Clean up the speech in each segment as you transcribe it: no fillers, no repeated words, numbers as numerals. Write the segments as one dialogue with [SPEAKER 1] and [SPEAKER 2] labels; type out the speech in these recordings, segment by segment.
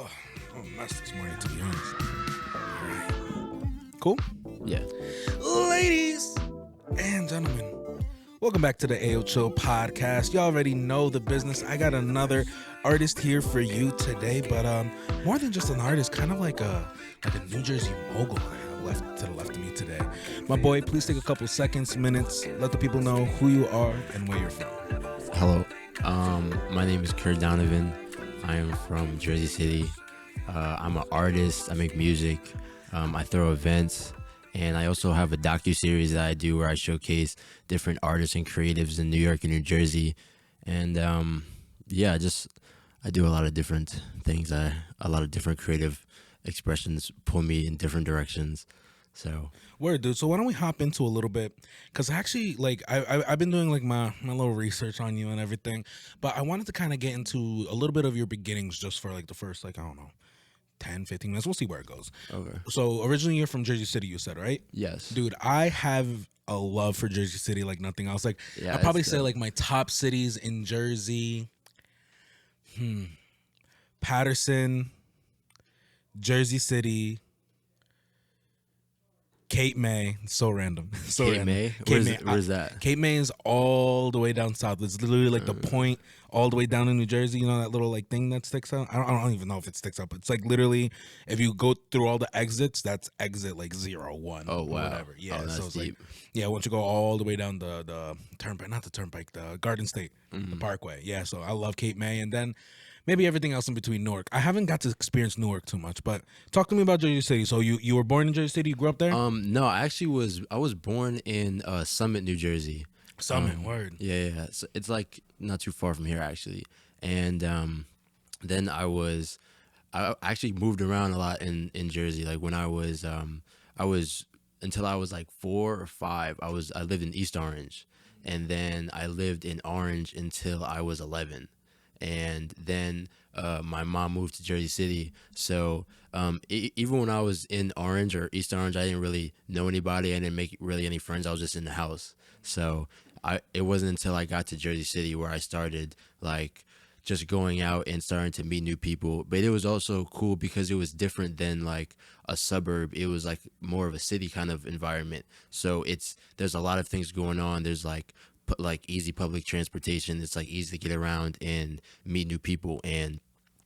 [SPEAKER 1] Oh, I'm a mess this morning, to be honest. All right. Cool?
[SPEAKER 2] Yeah.
[SPEAKER 1] Ladies and gentlemen, welcome back to the Ayoo Chill podcast. You already know the business. I got another artist here for you today, but more than just an artist, kind of like a New Jersey mogul I have left to the left of me today. My boy, please take a couple seconds, minutes, let the people know who you are and where you're from.
[SPEAKER 2] Hello. My name is Kurt Donavon. I am from Jersey City. I'm an artist. I make music. I throw events, and I also have a docu-series that I do where I showcase different artists and creatives in New York and New Jersey. And I do a lot of different things. A lot of different creative expressions pull me in different directions. So
[SPEAKER 1] Word, dude. So why don't we hop into a little bit? Because actually, like, I've been doing like my little research on you and everything, but I wanted to kind of get into a little bit of your beginnings just for like the first, like, I don't know, 10, 15 minutes. We'll see where it goes.
[SPEAKER 2] okay.
[SPEAKER 1] So originally you're from Jersey City, you said, right?
[SPEAKER 2] Yes.
[SPEAKER 1] Dude, I have a love for Jersey City like nothing else. Like,
[SPEAKER 2] Yeah,
[SPEAKER 1] I'd probably
[SPEAKER 2] it's
[SPEAKER 1] say
[SPEAKER 2] good.
[SPEAKER 1] like my top cities in Jersey, Patterson, Jersey City, Cape May. So random. So
[SPEAKER 2] Cape
[SPEAKER 1] random.
[SPEAKER 2] May? Where's that?
[SPEAKER 1] Cape May is all the way down south. It's literally like the point all the way down in New Jersey. You know that little like thing that sticks out? I don't even know if it sticks out, but it's like literally if you go through all the exits, that's exit like 0, 1.
[SPEAKER 2] Oh,
[SPEAKER 1] or
[SPEAKER 2] wow.
[SPEAKER 1] whatever. Yeah.
[SPEAKER 2] Oh, that's
[SPEAKER 1] so it's
[SPEAKER 2] deep.
[SPEAKER 1] like once you go all the way down the turnpike, not the turnpike, the Garden State, the Parkway. Yeah. So I love Cape May, and then maybe everything else in between Newark. I haven't got to experience Newark too much, but talk to me about Jersey City. So you were born in Jersey City, you grew up there?
[SPEAKER 2] No, I was born in Summit, New Jersey.
[SPEAKER 1] Summit, word.
[SPEAKER 2] Yeah. So it's like not too far from here actually. And then I actually moved around a lot in Jersey. Like when I was until I was like 4 or 5. I lived in East Orange, and then I lived in Orange until I was 11. And then my mom moved to Jersey City. So even when I was in Orange or East Orange, I didn't really know anybody. I didn't make really any friends. I was just in the house. So it wasn't until I got to Jersey City where I started like just going out and starting to meet new people. But it was also cool because it was different than like a suburb. It was like more of a city kind of environment. So there's a lot of things going on. There's like easy public transportation. It's like easy to get around and meet new people, and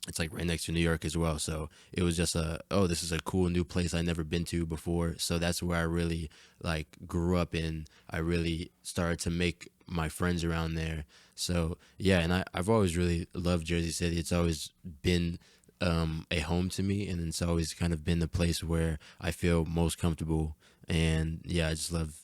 [SPEAKER 2] it's like right next to New York as well. So it was just this is a cool new place I've never been to before. So that's where I really like grew up, and I really started to make my friends around there. So yeah, and I've always really loved Jersey City. It's always been a home to me, and it's always kind of been the place where I feel most comfortable. And yeah, I just love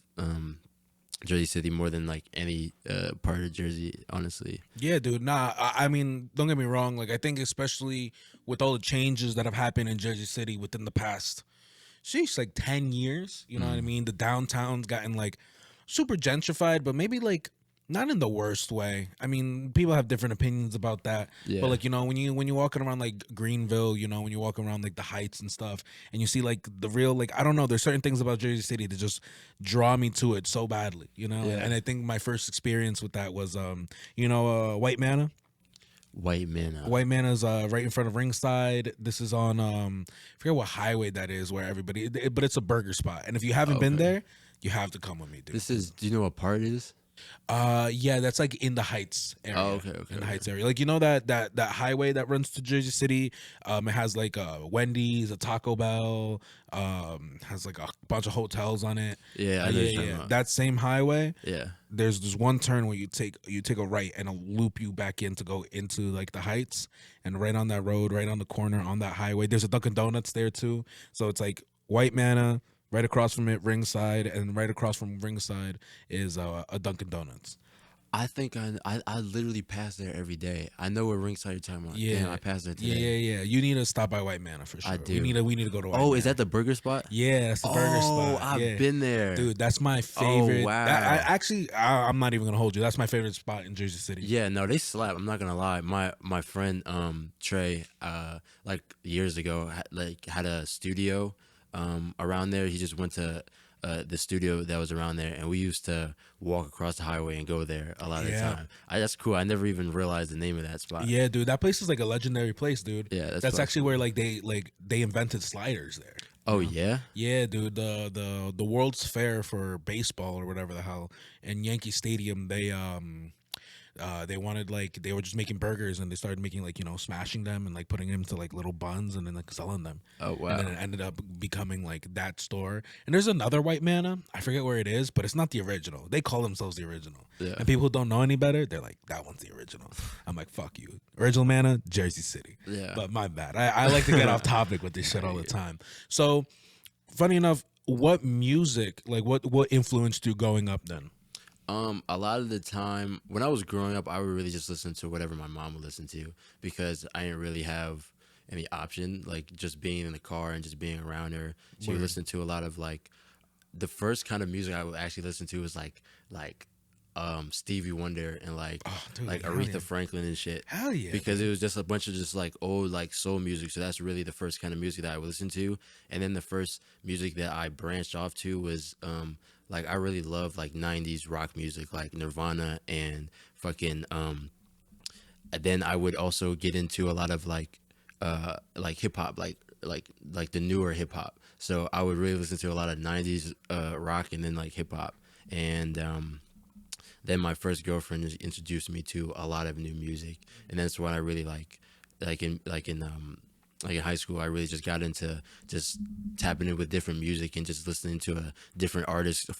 [SPEAKER 2] Jersey City more than like any part of Jersey, honestly.
[SPEAKER 1] Yeah, dude. Nah, I mean, don't get me wrong. Like, I think especially with all the changes that have happened in Jersey City within the past, sheesh, like 10 years. You know what I mean? The downtown's gotten like super gentrified, but maybe like not in the worst way. I mean, people have different opinions about that.
[SPEAKER 2] Yeah.
[SPEAKER 1] But like, you know, when you're walking around like Greenville, you know, when you're walking around like the Heights and stuff, and you see like the real, like, I don't know, there's certain things about Jersey City that just draw me to it so badly, you know?
[SPEAKER 2] Yeah.
[SPEAKER 1] And I think my first experience with that was White Manor.
[SPEAKER 2] White man.
[SPEAKER 1] White Mana's right in front of Ringside. This is on I forget what highway that is where everybody, but it's a burger spot. And if you haven't been
[SPEAKER 2] Okay.
[SPEAKER 1] there, you have to come with me, dude.
[SPEAKER 2] Do you know what part it is?
[SPEAKER 1] Yeah, that's like in the Heights area.
[SPEAKER 2] Oh, okay.
[SPEAKER 1] In the Heights area, like, you know that highway that runs to Jersey City. It has like a Wendy's, a Taco Bell. Has like a bunch of hotels on it.
[SPEAKER 2] Yeah, I know what you're talking about.
[SPEAKER 1] That same highway.
[SPEAKER 2] Yeah.
[SPEAKER 1] There's this one turn where you take a right and it'll loop you back in to go into like the Heights, and right on that road, right on the corner on that highway, there's a Dunkin' Donuts there too. So it's like White Manor. Right across from it, Ringside, and right across from Ringside is a Dunkin' Donuts.
[SPEAKER 2] I think I literally pass there every day. I know where Ringside you're talking about.
[SPEAKER 1] Yeah,
[SPEAKER 2] Damn, I passed there today.
[SPEAKER 1] Yeah. You need to stop by White Manor for sure.
[SPEAKER 2] I do.
[SPEAKER 1] We need to go to White
[SPEAKER 2] Oh,
[SPEAKER 1] Manor.
[SPEAKER 2] is that the burger spot?
[SPEAKER 1] Yeah, that's the burger spot.
[SPEAKER 2] I've
[SPEAKER 1] Yeah.
[SPEAKER 2] been there.
[SPEAKER 1] Dude, that's my favorite.
[SPEAKER 2] wow.
[SPEAKER 1] I'm not even gonna hold you. That's my favorite spot in Jersey City.
[SPEAKER 2] Yeah, no, they slap. I'm not gonna lie. My friend Trey, like years ago, had a studio around there. He just went to the studio that was around there, and we used to walk across the highway and go there a lot of the
[SPEAKER 1] Yeah.
[SPEAKER 2] time. That's cool. I never even realized the name of that spot.
[SPEAKER 1] Yeah, dude, that place is like a legendary place, dude.
[SPEAKER 2] Yeah,
[SPEAKER 1] That's actually
[SPEAKER 2] possible.
[SPEAKER 1] where they invented sliders there.
[SPEAKER 2] Oh yeah.
[SPEAKER 1] Yeah, dude, the World's Fair for baseball or whatever the hell in Yankee Stadium, they wanted like they were just making burgers and they started making like smashing them and like putting them into like little buns and then like selling them.
[SPEAKER 2] Oh
[SPEAKER 1] And then
[SPEAKER 2] wow.
[SPEAKER 1] it ended up becoming like that store. And there's another white manna. I forget where it is, but it's not the original. They call themselves the original.
[SPEAKER 2] Yeah.
[SPEAKER 1] And people who don't know any better, they're like, that one's the original. I'm like, fuck you. Original manna, Jersey City.
[SPEAKER 2] Yeah.
[SPEAKER 1] But my bad. I like to get off topic with this shit all the time. So funny enough, what music, like what influenced you growing up then?
[SPEAKER 2] A lot of the time when I was growing up, I would really just listen to whatever my mom would listen to because I didn't really have any option. Like just being in the car and just being around her, she would listen to a lot of like the first kind of music I would actually listen to was like Stevie Wonder and like
[SPEAKER 1] dude,
[SPEAKER 2] like
[SPEAKER 1] hell
[SPEAKER 2] Aretha
[SPEAKER 1] yeah.
[SPEAKER 2] Franklin and shit.
[SPEAKER 1] Hell yeah.
[SPEAKER 2] Because it was just a bunch of just like old like soul music. So that's really the first kind of music that I would listen to. And then the first music that I branched off to was like I really love like 90s rock music like Nirvana and fucking and then I would also get into a lot of like hip hop like the newer hip hop. So I would really listen to a lot of 90s rock and then like hip hop. And then my first girlfriend introduced me to a lot of new music, and that's what I really like in high school. I really just got into just tapping in with different music and just listening to a different artist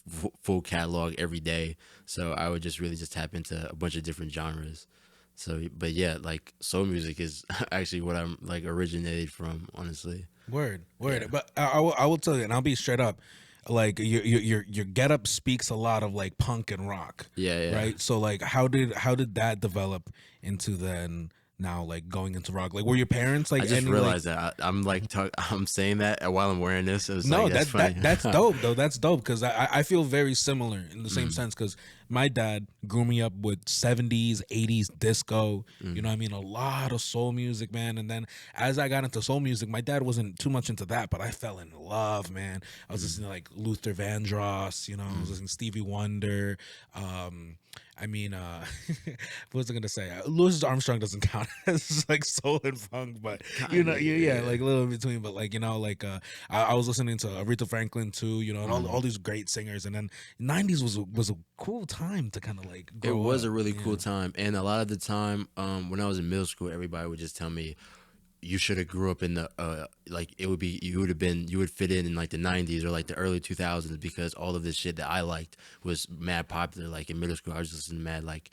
[SPEAKER 2] full catalog every day. So I would just really just tap into a bunch of different genres. So, but yeah, like soul music is actually what I'm like originated from, honestly.
[SPEAKER 1] Word.
[SPEAKER 2] Yeah.
[SPEAKER 1] But I will tell you, and I'll be straight up. Like your get up speaks a lot of like punk and rock,
[SPEAKER 2] Yeah, yeah.
[SPEAKER 1] right? So like, how did that develop into then now like going into rock? Like, were your parents like
[SPEAKER 2] I just
[SPEAKER 1] any
[SPEAKER 2] realized that I'm like I'm saying that while I'm wearing this. It was
[SPEAKER 1] No,
[SPEAKER 2] like that's funny.
[SPEAKER 1] that's dope though. That's dope because I feel very similar in the same
[SPEAKER 2] Mm,
[SPEAKER 1] sense because my dad grew me up with 70s, 80s disco. You
[SPEAKER 2] mm,
[SPEAKER 1] know what I mean? A lot of soul music, man. And then as I got into soul music, my dad wasn't too much into that, but I fell in love, man. I was
[SPEAKER 2] mm,
[SPEAKER 1] listening to like Luther Vandross, I was
[SPEAKER 2] mm.
[SPEAKER 1] listening to Stevie Wonder. I mean, what was I gonna say? Louis Armstrong doesn't count as like soul and funk, but
[SPEAKER 2] Kinda,
[SPEAKER 1] yeah,
[SPEAKER 2] yeah.
[SPEAKER 1] like a little in between. But like I was listening to Aretha Franklin too, and all
[SPEAKER 2] Mm.
[SPEAKER 1] these great singers. And then '90s was a cool time to kind of like
[SPEAKER 2] It
[SPEAKER 1] grow
[SPEAKER 2] was
[SPEAKER 1] up.
[SPEAKER 2] a really
[SPEAKER 1] Yeah,
[SPEAKER 2] cool time, and a lot of the time, when I was in middle school, everybody would just tell me, "You should have grew up in the like it would be you would fit in like the '90s or like the early 2000s because all of this shit that I liked was mad popular. Like in middle school, I was just listening to mad like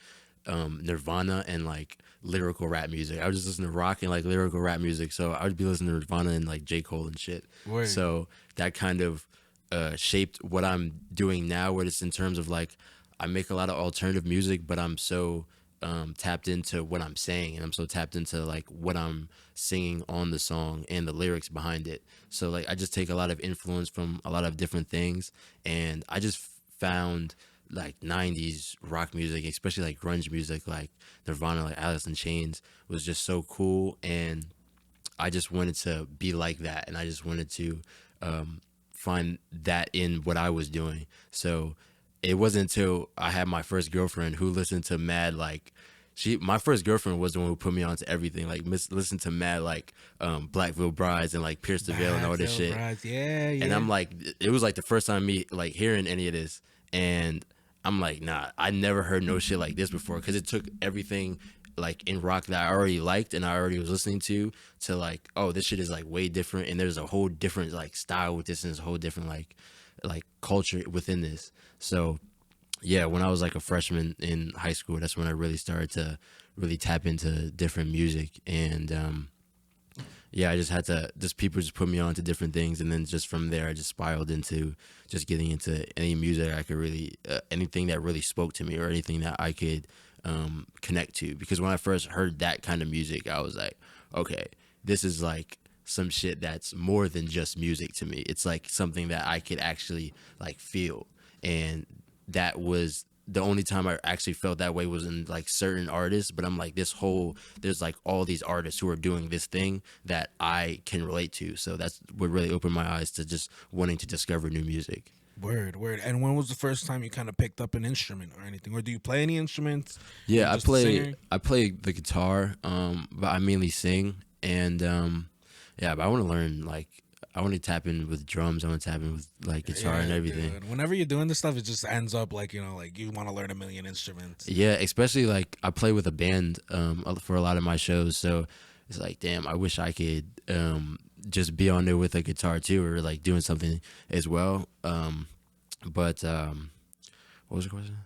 [SPEAKER 2] Nirvana and like lyrical rap music. I was just listening to rock and like lyrical rap music. So I would be listening to Nirvana and like J. Cole and shit.
[SPEAKER 1] word.
[SPEAKER 2] So that kind of shaped what I'm doing now, where it's in terms of like I make a lot of alternative music, but I'm so tapped into what I'm saying, and I'm so tapped into like what I'm singing on the song and the lyrics behind it. So like I just take a lot of influence from a lot of different things, and I just found like 90s rock music, especially like grunge music like Nirvana, like Alice in Chains, was just so cool. And I just wanted to be like that, and I just wanted to find that in what I was doing. So it wasn't until I had my first girlfriend who listened to mad like my first girlfriend was the one who put me onto everything. Like listened to mad like Blackville Brides and like Pierce the Veil and all this
[SPEAKER 1] Backfield
[SPEAKER 2] shit.
[SPEAKER 1] Brides. Yeah,
[SPEAKER 2] And
[SPEAKER 1] yeah.
[SPEAKER 2] I'm like, it was like the first time me like hearing any of this, and I'm like, nah, I never heard no shit like this before, because it took everything like in rock that I already liked and I already was listening to like, oh, this shit is like way different, and there's a whole different like style with this, and there's a whole different like culture within this. So yeah, when I was like a freshman in high school, that's when I really started to really tap into different music. And yeah, I just had to just people just put me on to different things, and then just from there I just spiraled into just getting into any music I could really anything that really spoke to me or anything that I could connect to. Because when I first heard that kind of music, I was like, okay, this is like some shit that's more than just music to me. It's like something that I could actually like feel. And that was the only time I actually felt that way was in like certain artists. But I'm like, there's like all these artists who are doing this thing that I can relate to. So that's what really opened my eyes to just wanting to discover new music.
[SPEAKER 1] Word, word. And when was the first time you kind of picked up an instrument or anything, or do you play any instruments? You
[SPEAKER 2] Yeah,
[SPEAKER 1] just a singer?
[SPEAKER 2] I play the guitar, but I mainly sing, and yeah, but I want to learn like I want to tap in with drums. I want to tap in with like guitar and
[SPEAKER 1] Yeah,
[SPEAKER 2] everything.
[SPEAKER 1] dude. Whenever you're doing this stuff, it just ends up like, like you want to learn a million instruments.
[SPEAKER 2] Yeah, especially like I play with a band for a lot of my shows, so it's like, damn, I wish I could just be on there with a guitar too, or like doing something as well. But what was the question?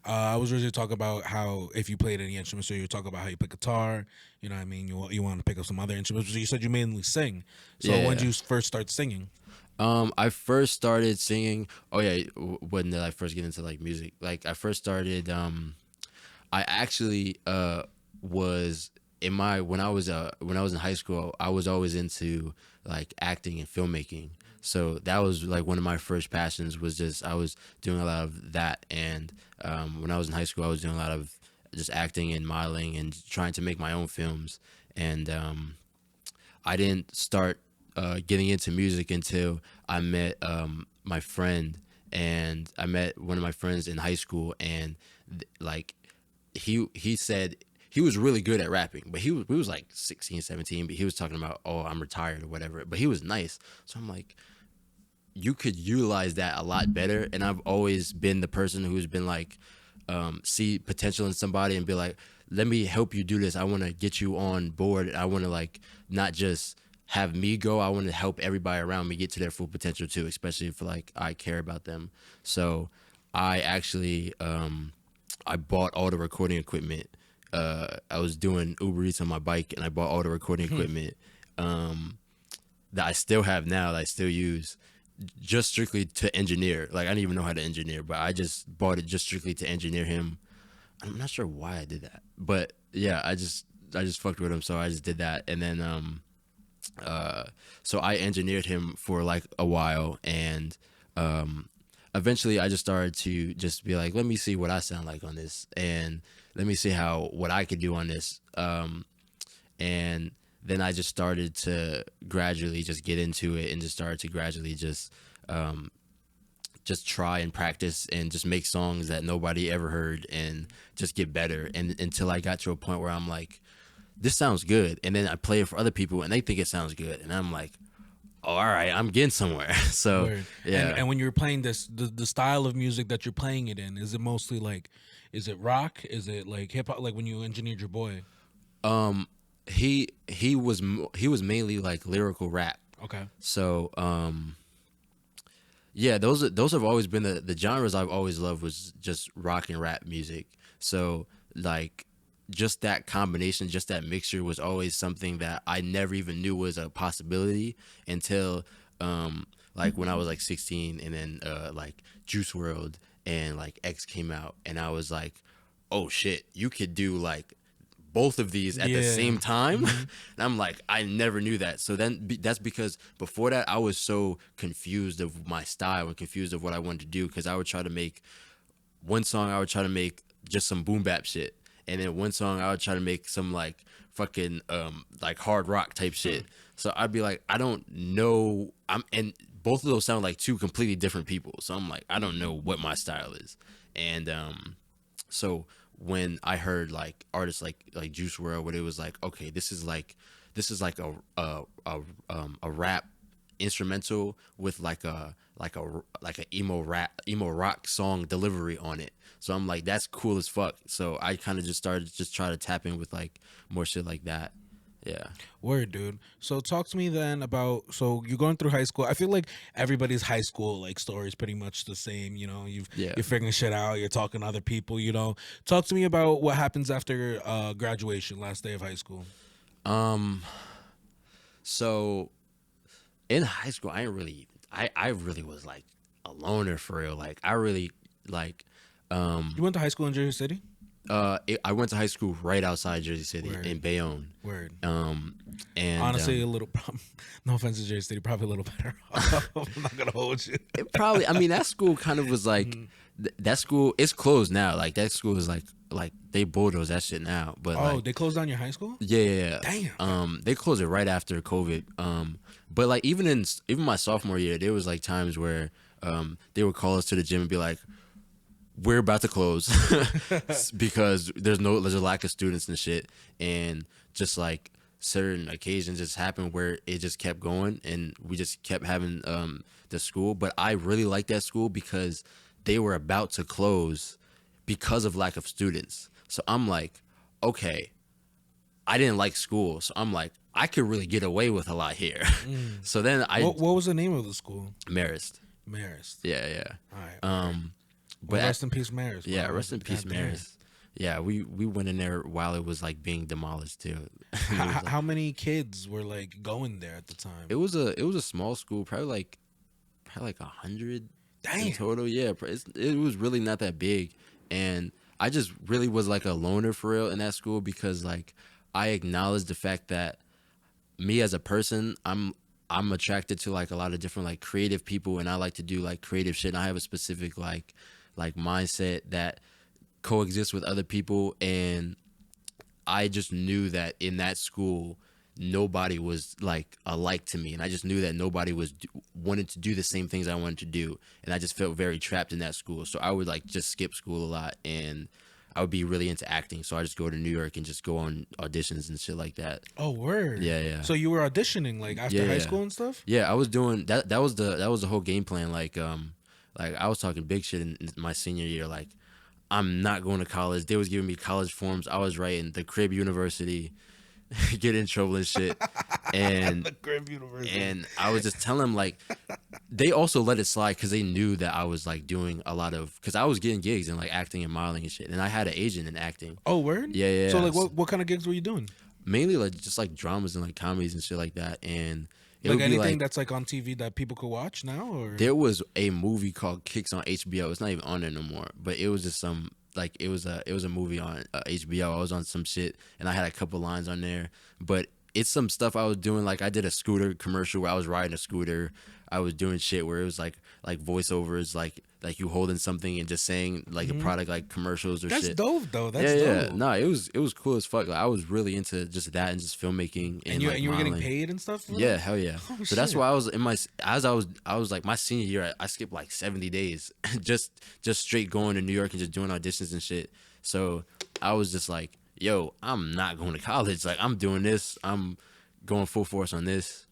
[SPEAKER 1] I was originally talking about how if you played any instruments, so you were talking about how you play guitar. You know what I mean? You want to pick up some other instruments. But you said you mainly sing. So when did
[SPEAKER 2] Yeah.
[SPEAKER 1] you first start singing?
[SPEAKER 2] I first started singing. Oh yeah, when did I first get into like music? Like I first started. I actually was in my when I was in high school. I was always into like acting and filmmaking. So that was like one of my first passions. Was just I was doing a lot of that, and when I was in high school, I was doing a lot of just acting and modeling and trying to make my own films. And I didn't start getting into music until I met my friend, and I met one of my friends in high school, and like he said he was really good at rapping, but he was like 16, 17, but he was talking about, oh, I'm retired or whatever, but he was nice. So I'm like, you could utilize that a lot better. And I've always been the person who's been like, see potential in somebody and be like, let me help you do this. I want to get you on board. I want to like not just have me go. I want to help everybody around me get to their full potential too, especially if like I care about them. So I actually I bought all the recording equipment. I was doing Uber Eats on my bike, and I bought all the recording equipment that I still have now, that I still use, just strictly to engineer. Like I didn't even know how to engineer, but I just bought it just strictly to engineer him. I'm not sure why I did that, but yeah, I just fucked with him, so I just did that, and then so I engineered him for like a while, and eventually I just started to just be like, let me see what I sound like on this, and let me see how what I could do on this, and then I just started to gradually just get into it and just started to gradually just try and practice and just make songs that nobody ever heard and just get better, and until I got to a point where I'm like, this sounds good, and then I play it for other people and they think it sounds good, and I'm like, oh, all right, I'm getting somewhere. So
[SPEAKER 1] Word.
[SPEAKER 2] yeah.
[SPEAKER 1] And when you're playing this, the style of music that you're playing it in, is it mostly like, is it rock? Is it like hip hop? Like when you engineered your boy?
[SPEAKER 2] He was mainly like lyrical rap.
[SPEAKER 1] Okay.
[SPEAKER 2] So yeah, those have always been the genres I've always loved, was just rock and rap music. So like just that combination, just that mixture was always something that I never even knew was a possibility until like when I was like 16, and then like Juice World and like X came out, and I was like, oh shit, you could do like both of these at the
[SPEAKER 1] Yeah.
[SPEAKER 2] same time. And I'm like, I never knew that. So then that's because before that I was so confused of my style and confused of what I wanted to do, because I would try to make one song, I would try to make just some boom bap shit, and then one song I would try to make some like fucking like hard rock type shit. So I'd be like, I don't know, and both of those sound like two completely different people, so I'm like, I don't know what my style is. And so when I heard like artists like Juice WRLD, where it was like, okay, this is like a rap instrumental with like a emo rock song delivery on it. So I'm like, that's cool as fuck. So I kind of just started just try to tap in with like more shit like that. Yeah.
[SPEAKER 1] Word, dude. So talk to me then about, so you're going through high school. I feel like everybody's high school like story is pretty much the same.
[SPEAKER 2] Yeah.
[SPEAKER 1] You're figuring shit out. You're talking to other people. Talk to me about what happens after graduation, last day of high school.
[SPEAKER 2] So in high school, I really was like a loner for real. Like I really like
[SPEAKER 1] You went to high school in Jersey City.
[SPEAKER 2] I went to high school right outside Jersey City
[SPEAKER 1] Word.
[SPEAKER 2] in Bayonne.
[SPEAKER 1] Word.
[SPEAKER 2] And
[SPEAKER 1] Honestly, a little. No offense to Jersey City, probably a little better. I'm not gonna hold you.
[SPEAKER 2] it probably, I mean, that school kind of was like that school. It's closed now. Like that school is like they bulldoze that shit now. But
[SPEAKER 1] Oh,
[SPEAKER 2] like,
[SPEAKER 1] they closed down your high school?
[SPEAKER 2] yeah.
[SPEAKER 1] Damn.
[SPEAKER 2] They closed it right after COVID. But like even my sophomore year, there was like times where they would call us to the gym and be like, we're about to close because there's a lack of students and shit, and just like certain occasions just happened where it just kept going and we just kept having the school. But I really liked that school because they were about to close because of lack of students. So I'm like, okay, I didn't like school, so I'm like, I could really get away with a lot here. So then
[SPEAKER 1] What was the name of the school?
[SPEAKER 2] Marist.
[SPEAKER 1] Marist.
[SPEAKER 2] Yeah, yeah.
[SPEAKER 1] All right.
[SPEAKER 2] But
[SPEAKER 1] Well, rest in peace, Marist.
[SPEAKER 2] yeah,
[SPEAKER 1] bro.
[SPEAKER 2] rest in peace,
[SPEAKER 1] Goddamn.
[SPEAKER 2] Marist. Yeah, we went in there while it was like being demolished too.
[SPEAKER 1] How many kids were like going there at the time?
[SPEAKER 2] It was a small school, probably like 100
[SPEAKER 1] Damn.
[SPEAKER 2] in total. Yeah, it was really not that big, and I just really was like a loner for real in that school because like I acknowledged the fact that me as a person, I'm attracted to like a lot of different like creative people, and I like to do like creative shit. And I have a specific like mindset that coexists with other people, and I just knew that in that school nobody was like alike to me, and I just knew that nobody wanted to do the same things I wanted to do, and I just felt very trapped in that school. So I would like just skip school a lot, and I would be really into acting. So I just go to New York and just go on auditions and shit like that.
[SPEAKER 1] Oh, word.
[SPEAKER 2] Yeah, yeah.
[SPEAKER 1] So you were auditioning like after
[SPEAKER 2] Yeah,
[SPEAKER 1] high
[SPEAKER 2] yeah.
[SPEAKER 1] school and stuff?
[SPEAKER 2] Yeah, I was doing that. That was the whole game plan. Like I was talking big shit in my senior year. Like I'm not going to college. They was giving me college forms. I was writing the crib university, get in trouble and shit. And
[SPEAKER 1] The Crib University.
[SPEAKER 2] and I was just telling them like they also let it slide because they knew that I was like doing a lot of because I was getting gigs and like acting and modeling and shit. And I had an agent in acting.
[SPEAKER 1] Oh, word?
[SPEAKER 2] Yeah, yeah.
[SPEAKER 1] So like
[SPEAKER 2] yeah.
[SPEAKER 1] what kind of gigs were you doing?
[SPEAKER 2] Mainly like just like dramas and like comedies and shit like that. And it
[SPEAKER 1] Like
[SPEAKER 2] would be
[SPEAKER 1] anything
[SPEAKER 2] like
[SPEAKER 1] that's like on TV that people could watch now, or
[SPEAKER 2] there was a movie called Kicks on HBO. It's not even on there no more, but it was just some like it was a movie on HBO. I was on some shit and I had a couple lines on there, but it's some stuff I was doing. Like I did a scooter commercial where I was riding a scooter. I was doing shit where it was like voiceovers, like you holding something and just saying like a product, like commercials or
[SPEAKER 1] that's
[SPEAKER 2] shit.
[SPEAKER 1] dope though. That's
[SPEAKER 2] Yeah.
[SPEAKER 1] dope.
[SPEAKER 2] No, it was cool as fuck. Like I was really into just that and just filmmaking and
[SPEAKER 1] you
[SPEAKER 2] like
[SPEAKER 1] and you were getting
[SPEAKER 2] modeling.
[SPEAKER 1] paid and stuff for
[SPEAKER 2] Yeah,
[SPEAKER 1] that?
[SPEAKER 2] hell yeah.
[SPEAKER 1] Oh,
[SPEAKER 2] So that's
[SPEAKER 1] shit.
[SPEAKER 2] why I was in my I was like my senior year. I skipped like 70 days just straight going to New York and just doing auditions and shit. So I was just like, yo, I'm not going to college. Like I'm doing this. I'm going full force on this.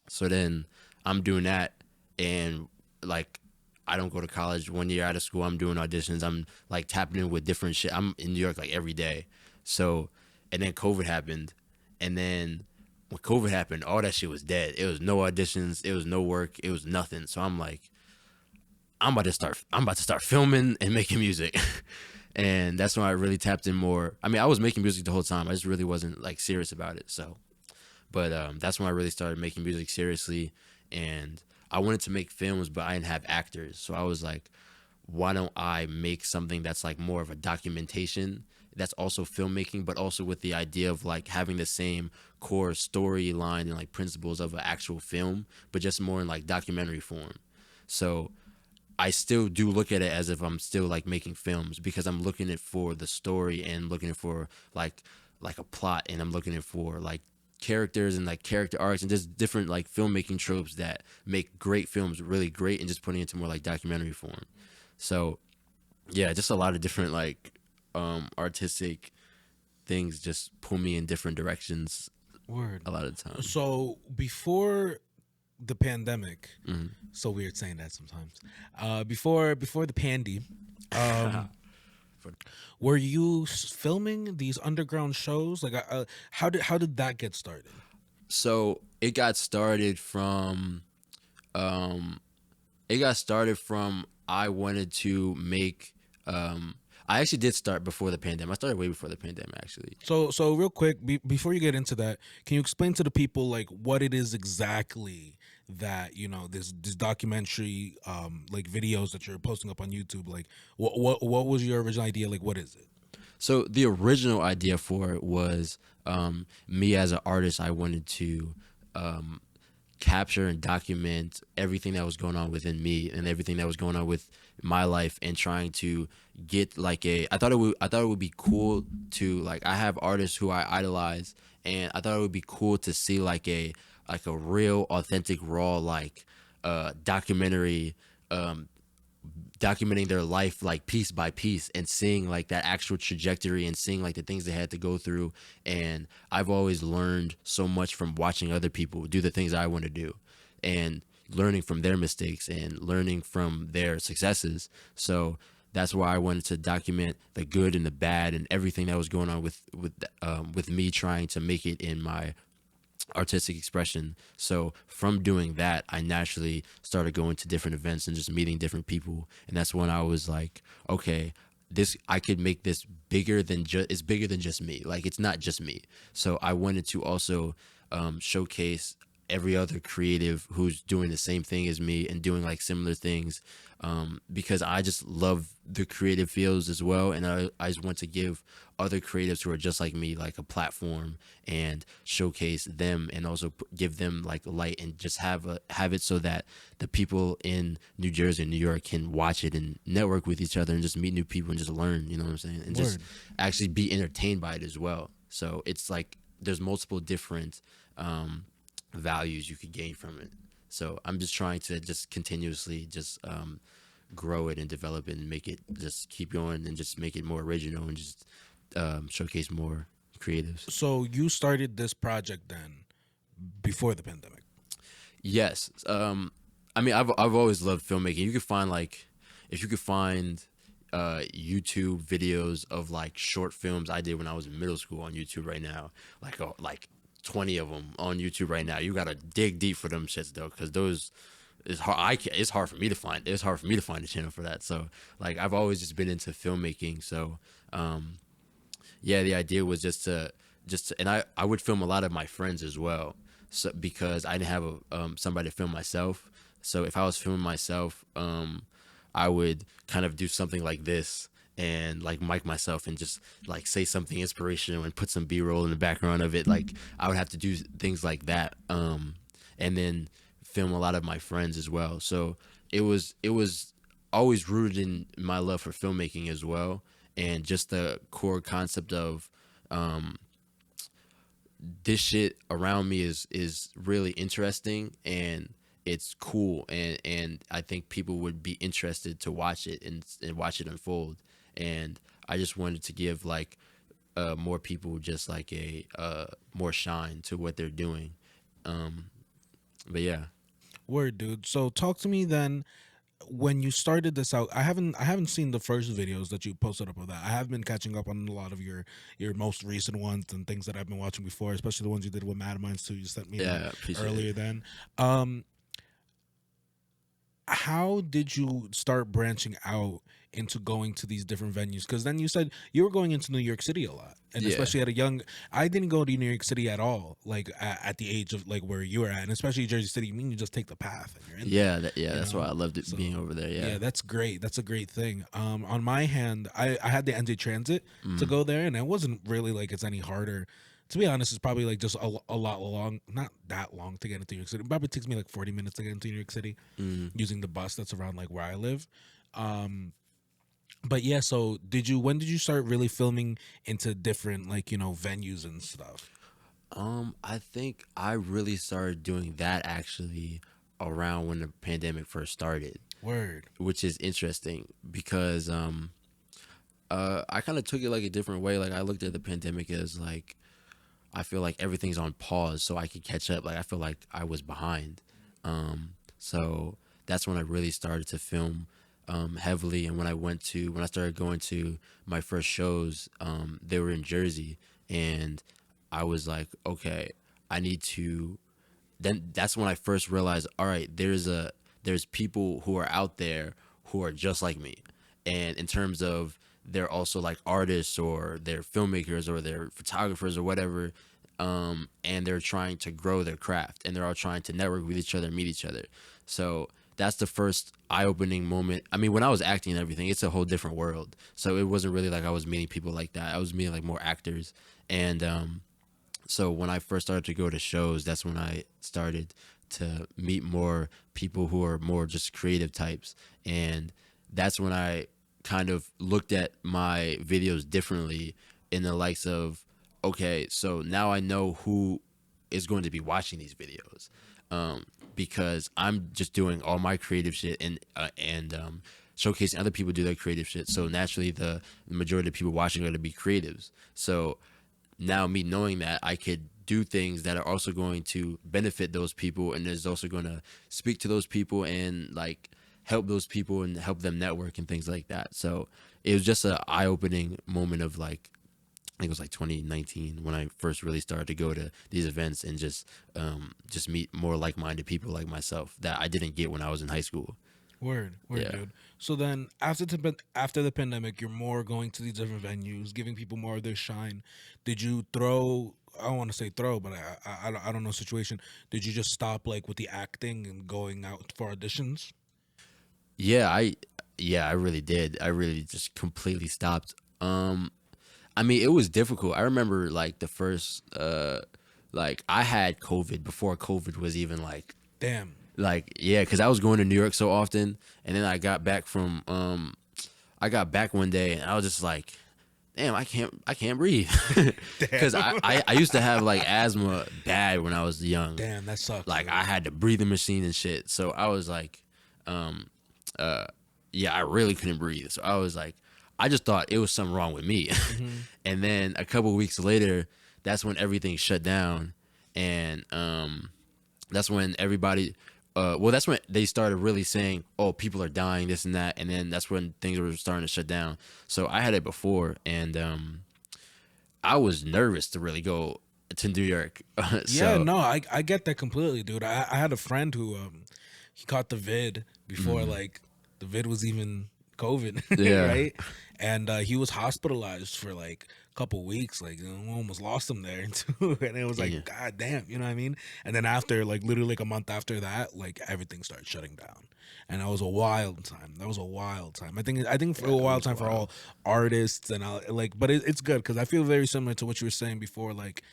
[SPEAKER 2] So then I'm doing that, and like I don't go to college. 1 year out of school, I'm doing auditions. I'm like tapping in with different shit. I'm in New York like every day. So and then COVID happened, and then when COVID happened, all that shit was dead. It was no auditions. It was no work. It was nothing. So I'm like, I'm about to start filming and making music. And that's when I really tapped in more. I mean, I was making music the whole time. I just really wasn't like serious about it. So, but that's when I really started making music seriously. And I wanted to make films, but I didn't have actors. So I was like, why don't I make something that's like more of a documentation that's also filmmaking, but also with the idea of like having the same core storyline and like principles of an actual film, but just more in like documentary form. So I still do look at it as if I'm still like making films because I'm looking at for the story and looking for like a plot, and I'm looking at for like characters and like character arcs and just different like filmmaking tropes that make great films really great and just putting it into more like documentary form. So yeah, just a lot of different like artistic things just pull me in different directions
[SPEAKER 1] Word.
[SPEAKER 2] a lot of the time.
[SPEAKER 1] So before the pandemic, so weird saying that sometimes. Before the pandy, were you filming these underground shows? Like, how did that get started?
[SPEAKER 2] So it got started from I wanted to make I actually did start before the pandemic. I started way before the pandemic actually.
[SPEAKER 1] So real quick, before you get into that, can you explain to the people like what it is exactly that this documentary like videos that you're posting up on YouTube? Like what was your original idea? Like what is it?
[SPEAKER 2] So the original idea for it was me as an artist. I wanted to capture and document everything that was going on within me and everything that was going on with my life, and trying to get like I thought it would be cool to like, I have artists who I idolize, and I thought it would be cool to see like a real authentic raw like documentary documenting their life like piece by piece and seeing like that actual trajectory and seeing like the things they had to go through. And I've always learned so much from watching other people do the things I want to do and learning from their mistakes and learning from their successes. So that's why I wanted to document the good and the bad and everything that was going on with me trying to make it in my artistic expression. So from doing that, I naturally started going to different events and just meeting different people. And that's when I was like, okay, this, I could make this bigger than just, it's bigger than just me. Like, it's not just me. So I wanted to also showcase every other creative who's doing the same thing as me and doing like similar things, because I just love the creative fields as well. And I just want to give other creatives who are just like me like a platform and showcase them and also give them like light and just have it so that the people in New Jersey and New York can watch it and network with each other and just meet new people and just learn, you know what I'm saying? And just
[SPEAKER 1] Word.
[SPEAKER 2] actually be entertained by it as well. So it's like there's multiple different values you could gain from it. So I'm just trying to just continuously just grow it and develop it and make it just keep going and just make it more original and just showcase more creatives.
[SPEAKER 1] So you started this project then before the pandemic.
[SPEAKER 2] Yes. I mean, I've always loved filmmaking. You could find like, if you could find YouTube videos of like short films I did when I was in middle school on YouTube right now, like 20 of them on YouTube right now. You gotta dig deep for them shits though, because those it's hard. It's hard for me to find. It's hard for me to find a channel for that. So like I've always just been into filmmaking. So yeah, the idea was and I would film a lot of my friends as well. So because I didn't have somebody to film myself. So if I was filming myself, I would kind of do something like this and like mic myself and just like say something inspirational and put some B-roll in the background of it. Like I would have to do things like that. And then film a lot of my friends as well. So it was always rooted in my love for filmmaking as well, and just the core concept of this shit around me is really interesting and it's cool, and I think people would be interested to watch it and watch it unfold. And I just wanted to give like more people just like a more shine to what they're doing. But yeah.
[SPEAKER 1] Word, dude. So talk to me then. When you started this out, I haven't seen the first videos that you posted up of that. I have been catching up on a lot of your most recent ones and things that I've been watching before, especially the ones you did with Mad Minds too. You sent me that
[SPEAKER 2] Yeah, appreciate it.
[SPEAKER 1] earlier then. Um, how did you start branching out into going to these different venues? Because then you said you were going into New York City a lot, and
[SPEAKER 2] Yeah.
[SPEAKER 1] especially at a young. I didn't go to New York City at all, like at the age of like where you were at, and especially Jersey City. You mean you just take the path and you're in there.
[SPEAKER 2] Yeah,
[SPEAKER 1] You
[SPEAKER 2] that's
[SPEAKER 1] know,
[SPEAKER 2] why I loved it
[SPEAKER 1] so
[SPEAKER 2] being over there.
[SPEAKER 1] yeah,
[SPEAKER 2] Yeah.
[SPEAKER 1] that's great. That's a great thing. On my hand, I had the NJ Transit to
[SPEAKER 2] Mm.
[SPEAKER 1] go there, and it wasn't really like it's any harder. To be honest, it's probably like just a lot long, not that long to get into New York City. It probably takes me like 40 minutes to get into New York City
[SPEAKER 2] Mm.
[SPEAKER 1] using the bus that's around like where I live. Um, but yeah, so when did you start really filming into different like, venues and stuff?
[SPEAKER 2] I think I really started doing that actually around when the pandemic first started,
[SPEAKER 1] Word.
[SPEAKER 2] which is interesting because I kind of took it like a different way. Like I looked at the pandemic as like I feel like everything's on pause so I could catch up. Like I feel like I was behind. So that's when I really started to film heavily. And when I started going to my first shows, they were in Jersey, and I was like, okay, I need to. Then that's when I first realized, all right, there's people who are out there who are just like me, and in terms of they're also like artists or they're filmmakers or they're photographers or whatever, and they're trying to grow their craft and they're all trying to network with each other, meet each other. So that's the first eye-opening moment. I mean, when I was acting and everything, it's a whole different world. So it wasn't really like I was meeting people like that. I was meeting like more actors, and so when I first started to go to shows, that's when I started to meet more people who are more just creative types. And that's when I kind of looked at my videos differently in the likes of, okay, so now I know who is going to be watching these videos. because I'm just doing all my creative shit and showcasing other people do their creative shit. So naturally, the majority of people watching are going to be creatives. So now me knowing that, I could do things that are also going to benefit those people, and is also going to speak to those people and like help those people and help them network and things like that. So it was just an eye-opening moment of like, I think it was like 2019 when I first really started to go to these events and just meet more like-minded people like myself that I didn't get when I was in high school.
[SPEAKER 1] Word,
[SPEAKER 2] Yeah.
[SPEAKER 1] dude. So then, after the pandemic, you're more going to these different venues, giving people more of their shine. Did you throw? I don't want to say throw, but I don't know situation. Did you just stop like with the acting and going out for auditions?
[SPEAKER 2] Yeah, I really did. I really just completely stopped. I mean, it was difficult. I remember like the first like I had COVID before COVID was even
[SPEAKER 1] Damn.
[SPEAKER 2] like yeah, cuz I was going to New York so often, and then I got back one day and I was just like, damn, I can't breathe. Cuz
[SPEAKER 1] Damn.
[SPEAKER 2] I used to have like asthma bad when I was young.
[SPEAKER 1] Damn, that sucks,
[SPEAKER 2] Like
[SPEAKER 1] dude.
[SPEAKER 2] I had the breathing machine and shit. So I was like, um, yeah, I really couldn't breathe. So I was like, I just thought it was something wrong with me.
[SPEAKER 1] Hmm.
[SPEAKER 2] And then a couple of weeks later, that's when everything shut down, and that's when everybody. Well, that's when they started really saying, "Oh, people are dying, this and that," and then that's when things were starting to shut down. So I had it before, and I was nervous to really go to New York.
[SPEAKER 1] Yeah,
[SPEAKER 2] So
[SPEAKER 1] no, I get that completely, dude. I had a friend who he caught the vid before like the vid was even COVID,
[SPEAKER 2] yeah,
[SPEAKER 1] right? And he was hospitalized for like a couple weeks, like we almost lost him there too. And it was
[SPEAKER 2] yeah,
[SPEAKER 1] like, God damn, you know what I mean? And then after like literally like a month after that, like everything started shutting down. And that was a wild time. That was a wild time. I think for
[SPEAKER 2] yeah,
[SPEAKER 1] a
[SPEAKER 2] it
[SPEAKER 1] wild
[SPEAKER 2] was
[SPEAKER 1] time for
[SPEAKER 2] wild.
[SPEAKER 1] all artists and all, like, but it's good because I feel very similar to what you were saying before, like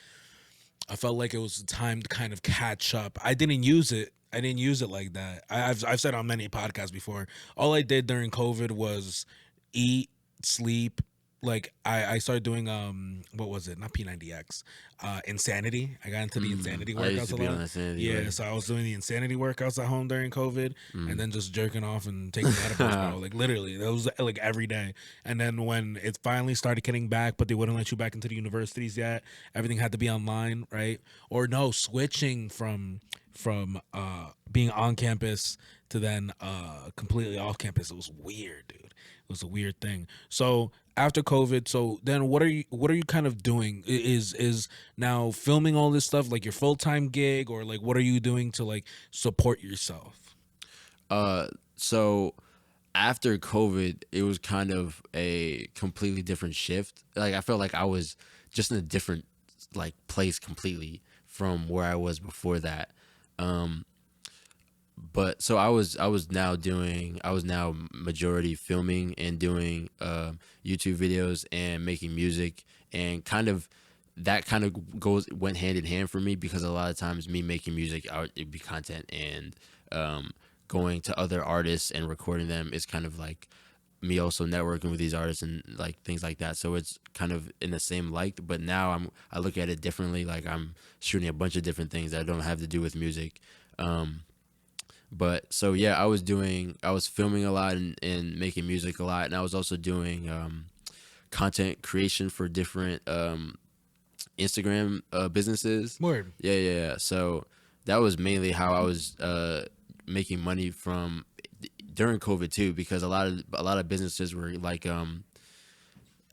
[SPEAKER 1] I felt like it was time to kind of catch up. I didn't use it. I didn't use it like that. I've said on many podcasts before. All I did during COVID was eat, sleep. Like I started doing what was it? Not P90X. Insanity. I got into the insanity
[SPEAKER 2] I used
[SPEAKER 1] workouts
[SPEAKER 2] to
[SPEAKER 1] a
[SPEAKER 2] be on
[SPEAKER 1] lot.
[SPEAKER 2] that sanity
[SPEAKER 1] Yeah,
[SPEAKER 2] way.
[SPEAKER 1] so I was doing the insanity workouts at home during COVID, and then just jerking off and taking edibles, bro. Like literally, that was like every day. And then when it finally started getting back, but they wouldn't let you back into the universities yet. Everything had to be online, right? Or no, switching from being on campus to then completely off campus. It was weird, dude. It was a weird thing. So after COVID, so then what are you kind of doing? Is now filming all this stuff like your full time gig, or like what are you doing to like support yourself?
[SPEAKER 2] So after COVID, it was kind of a completely different shift. Like I felt like I was just in a different like place completely from where I was before that. Um, but so I was now majority filming and doing YouTube videos and making music, and kind of that kind of went hand in hand for me, because a lot of times me making music it'd be content, and um, going to other artists and recording them is kind of like me also networking with these artists and like things like that. So it's kind of in the same light, but now I look at it differently. Like I'm shooting a bunch of different things that don't have to do with music. But so yeah, I was filming a lot and making music a lot, and I was also doing content creation for different Instagram businesses.
[SPEAKER 1] Word.
[SPEAKER 2] Yeah. So that was mainly how I was making money from during COVID too, because a lot of businesses were like a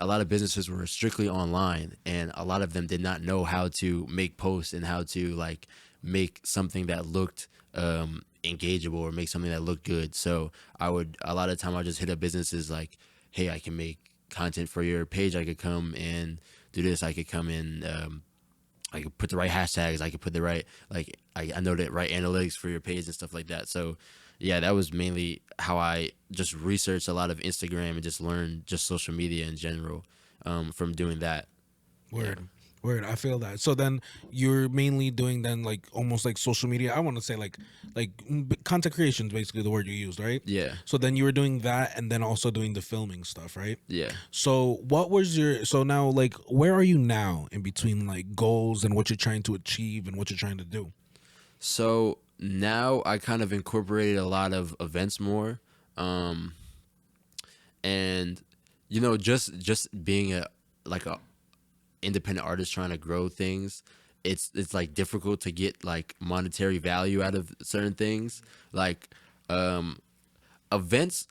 [SPEAKER 2] lot of businesses were strictly online, and a lot of them did not know how to make posts and how to like make something that looked engageable, or make something that looked good. So I would a lot of time I just hit up businesses like, hey, I can make content for your page. I could come and do this. I could come in. I could put the right hashtags. I could put the right I know the right analytics for your page and stuff like that. So yeah, that was mainly how I just researched a lot of Instagram and just learned just social media in general from doing that. Yeah.
[SPEAKER 1] Word. Word. I feel that. So then you're mainly doing then like almost like social media. I want to say like content creation is basically the word you used, right?
[SPEAKER 2] Yeah.
[SPEAKER 1] So then you were doing that and then also doing the filming stuff, right?
[SPEAKER 2] Yeah.
[SPEAKER 1] So what was your so now like where are you now in between like goals and what you're trying to achieve and what you're trying to do?
[SPEAKER 2] So now I kind of incorporated a lot of events more, and just being a independent artist trying to grow things, it's like difficult to get like monetary value out of certain things. Like um events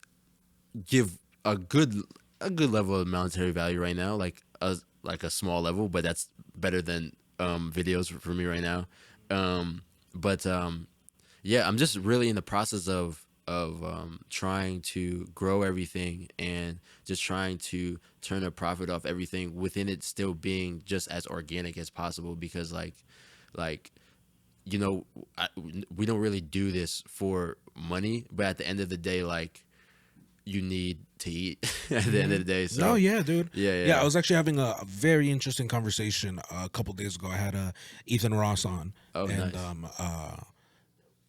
[SPEAKER 2] give a good level of monetary value right now, like a small level, but that's better than videos for me right now. But Yeah, I'm just really in the process of trying to grow everything and just trying to turn a profit off everything within it still being just as organic as possible, because like you know I, we don't really do this for money, but at the end of the day, like, you need to eat at the end of the day.
[SPEAKER 1] Oh
[SPEAKER 2] So
[SPEAKER 1] yeah, dude.
[SPEAKER 2] yeah,
[SPEAKER 1] Yeah, I
[SPEAKER 2] yeah.
[SPEAKER 1] was actually having a very interesting conversation a couple days ago. I had Ethan Ross on,
[SPEAKER 2] Oh,
[SPEAKER 1] and
[SPEAKER 2] nice.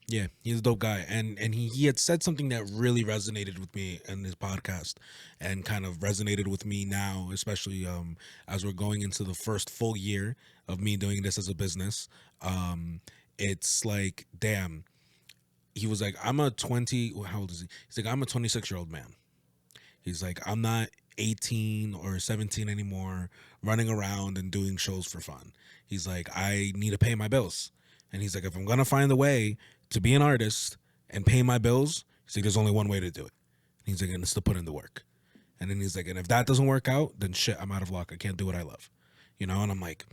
[SPEAKER 1] yeah, he's a dope guy, and he had said something that really resonated with me in his podcast, and kind of resonated with me now, especially as we're going into the first full year of me doing this as a business. Um, it's like, damn. He was like, I'm a 20. How old is he? He's like, I'm a 26-year-old man. He's like, I'm not 18 or 17 anymore, running around and doing shows for fun. He's like, I need to pay my bills. And he's like, if I'm going to find a way to be an artist and pay my bills, he's like, there's only one way to do it. And he's like, and it's to put in the work. And then he's like, and if that doesn't work out, then shit, I'm out of luck. I can't do what I love. And I'm like,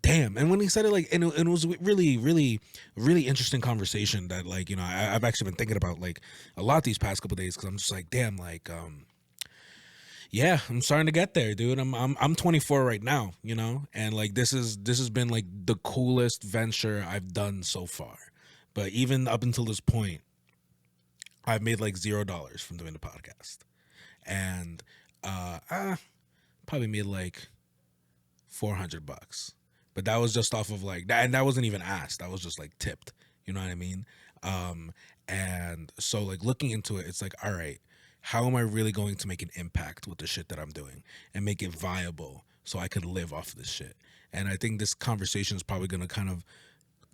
[SPEAKER 1] damn. And when he said it, like, and it was really, really, really interesting conversation that, like, I've actually been thinking about, like, a lot these past couple days, because I'm just like, damn, like, yeah, I'm starting to get there, dude. I'm 24 right now, and like this has been like the coolest venture I've done so far. But even up until this point, I've made like $0 from doing the podcast, and I probably made like $400. But that was just off of like that, and that wasn't even asked. That was just like tipped. You know what I mean? Um, and so like looking into it, it's like, all right, how am I really going to make an impact with the shit that I'm doing and make it viable so I could live off this shit? And I think this conversation is probably gonna kind of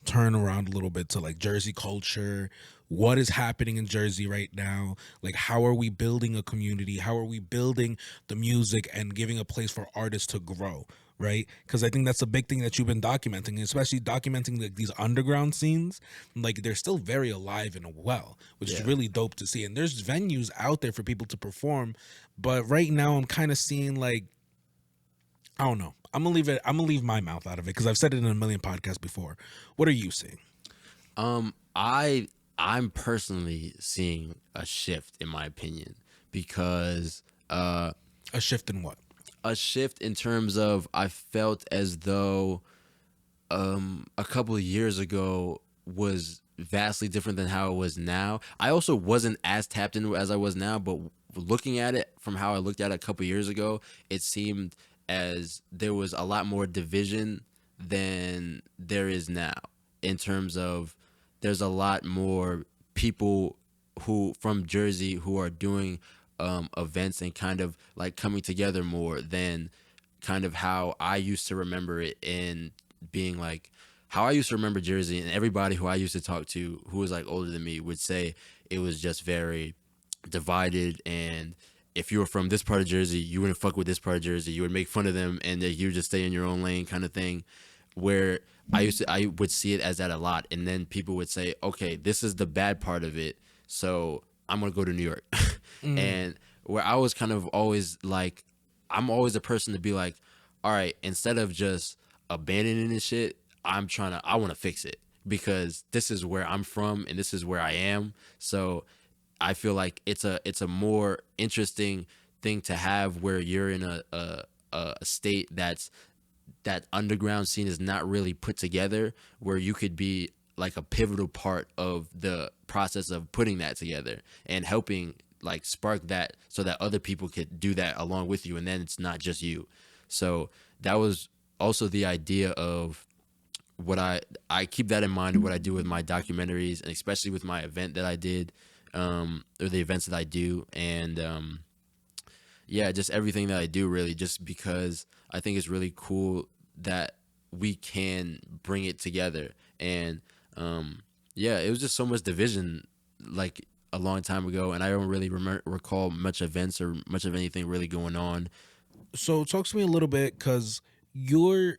[SPEAKER 1] turn around a little bit to like Jersey culture. What is happening in Jersey right now? Like, how are we building a community? How are we building the music and giving a place for artists to grow? Right? Because I think that's a big thing that you've been documenting, especially documenting like these underground scenes. Like, they're still very alive and well, which is
[SPEAKER 2] Yeah.
[SPEAKER 1] really dope to see. And there's venues out there for people to perform. But right now, I'm kind of seeing like, I don't know. I'm gonna leave it. I'm gonna leave my mouth out of it because I've said it in a million podcasts before. What are you seeing?
[SPEAKER 2] I'm personally seeing a shift in my opinion, because
[SPEAKER 1] A shift in what?
[SPEAKER 2] a shift in terms of, I felt as though a couple of years ago was vastly different than how it was now. I also wasn't as tapped into it as I was now, but looking at it from how I looked at it a couple of years ago, it seemed as there was a lot more division than there is now, in terms of there's a lot more people who from Jersey who are doing events and kind of like coming together more than kind of how I used to remember it, and being like how I used to remember Jersey, and everybody who I used to talk to who was like older than me would say it was just very divided, and if you were from this part of Jersey, you wouldn't fuck with this part of Jersey. You would make fun of them, and you would just stay in your own lane, kind of thing. Where I would see it as that a lot, and then people would say, okay, this is the bad part of it, so I'm gonna go to New York, and where I was kind of always like, I'm always a person to be like, all right, instead of just abandoning this shit, I want to fix it, because this is where I'm from and this is where I am. So I feel like it's a more interesting thing to have, where you're in a state that underground scene is not really put together, where you could be like a pivotal part of the process of putting that together and helping like spark that, so that other people could do that along with you, and then it's not just you. So that was also the idea of what I keep that in mind of what I do with my documentaries, and especially with my event that I did, or the events that I do, and yeah, just everything that I do, really, just because I think it's really cool that we can bring it together. And Yeah, it was just so much division, like a long time ago, and I don't really recall much events or much of anything really going on.
[SPEAKER 1] So talk to me a little bit, because you're,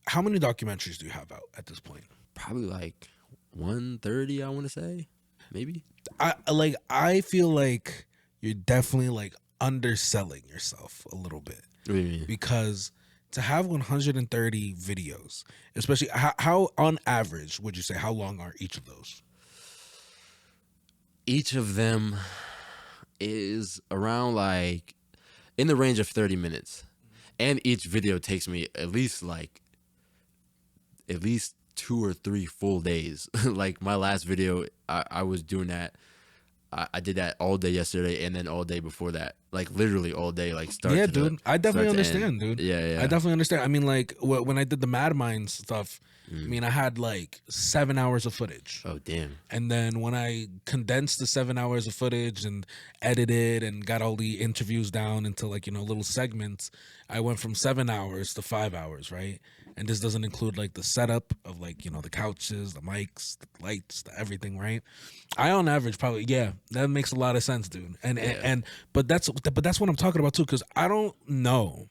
[SPEAKER 1] how many documentaries do you have out at this point?
[SPEAKER 2] Probably like 130, I want to say, maybe.
[SPEAKER 1] I feel like you're definitely like underselling yourself a little bit,
[SPEAKER 2] What do you mean?
[SPEAKER 1] because to have 130 videos, especially how on average would you say, how long are each of those?
[SPEAKER 2] Each of them is around like in the range of 30 minutes, and each video takes me at least 2 or 3 full days. Like my last video, I was doing that. I did that all day yesterday, and then all day before that, like literally all day, like
[SPEAKER 1] Yeah, dude, I definitely
[SPEAKER 2] start to end.
[SPEAKER 1] understand, dude.
[SPEAKER 2] Yeah,
[SPEAKER 1] I
[SPEAKER 2] yeah.
[SPEAKER 1] definitely understand. I mean, like when I did the Mad Minds stuff, I mean, I had like 7 hours of footage.
[SPEAKER 2] Oh damn.
[SPEAKER 1] And then when I condensed the 7 hours of footage and edited and got all the interviews down into, like, little segments, I went from 7 hours to 5 hours, right? And this doesn't include like the setup of, like, the couches, the mics, the lights, the everything, right? I on average probably, yeah, that makes a lot of sense, dude.
[SPEAKER 2] Yeah.
[SPEAKER 1] And but that's what I'm talking about too, because I don't know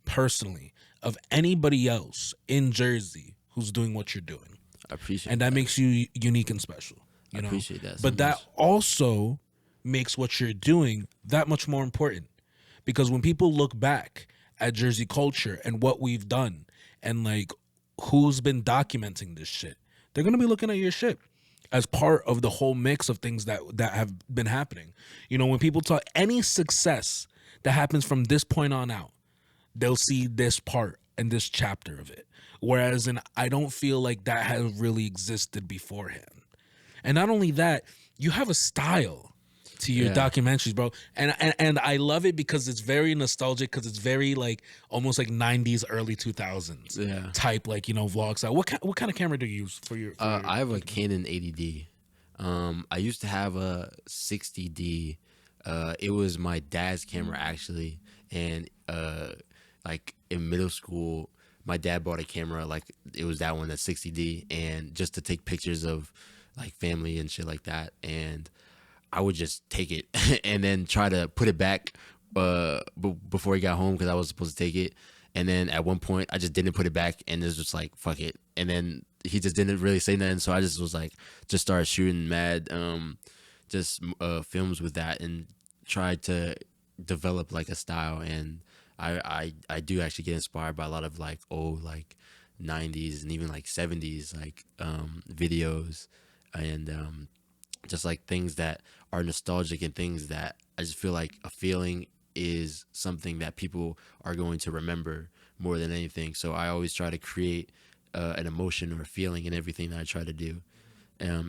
[SPEAKER 1] personally of anybody else in Jersey who's doing what you're doing,
[SPEAKER 2] I appreciate
[SPEAKER 1] and that makes you unique and special.
[SPEAKER 2] I appreciate that so
[SPEAKER 1] But that
[SPEAKER 2] much.
[SPEAKER 1] also makes what you're doing that much more important, because when people look back at Jersey culture and what we've done, and like who's been documenting this shit, they're gonna be looking at your shit as part of the whole mix of things that have been happening. When people talk any success that happens from this point on out, they'll see this part and this chapter of it. Whereas I don't feel like that has really existed beforehand. And not only that, you have a style to your
[SPEAKER 2] Yeah.
[SPEAKER 1] documentaries, bro. And I love it because it's very nostalgic, because it's very like almost like 90s, early 2000s
[SPEAKER 2] Yeah.
[SPEAKER 1] type, like, vlog style. What kind of camera do you use for your
[SPEAKER 2] I have a Canon 80D. I used to have a 60D. It was my dad's camera actually, and like in middle school, my dad bought a camera, like it was that one, that 60D, and just to take pictures of like family and shit like that. And I would just take it and then try to put it back before he got home, because I was supposed to take it. And then at one point, I just didn't put it back, and it was just like fuck it. And then he just didn't really say nothing, so I just was like, just started shooting mad, films with that, and tried to develop like a style. And I do actually get inspired by a lot of like old like 90s and even like 70s like videos, and just like things that are nostalgic, and things that I just feel like a feeling is something that people are going to remember more than anything. So I always try to create an emotion or a feeling in everything that I try to do,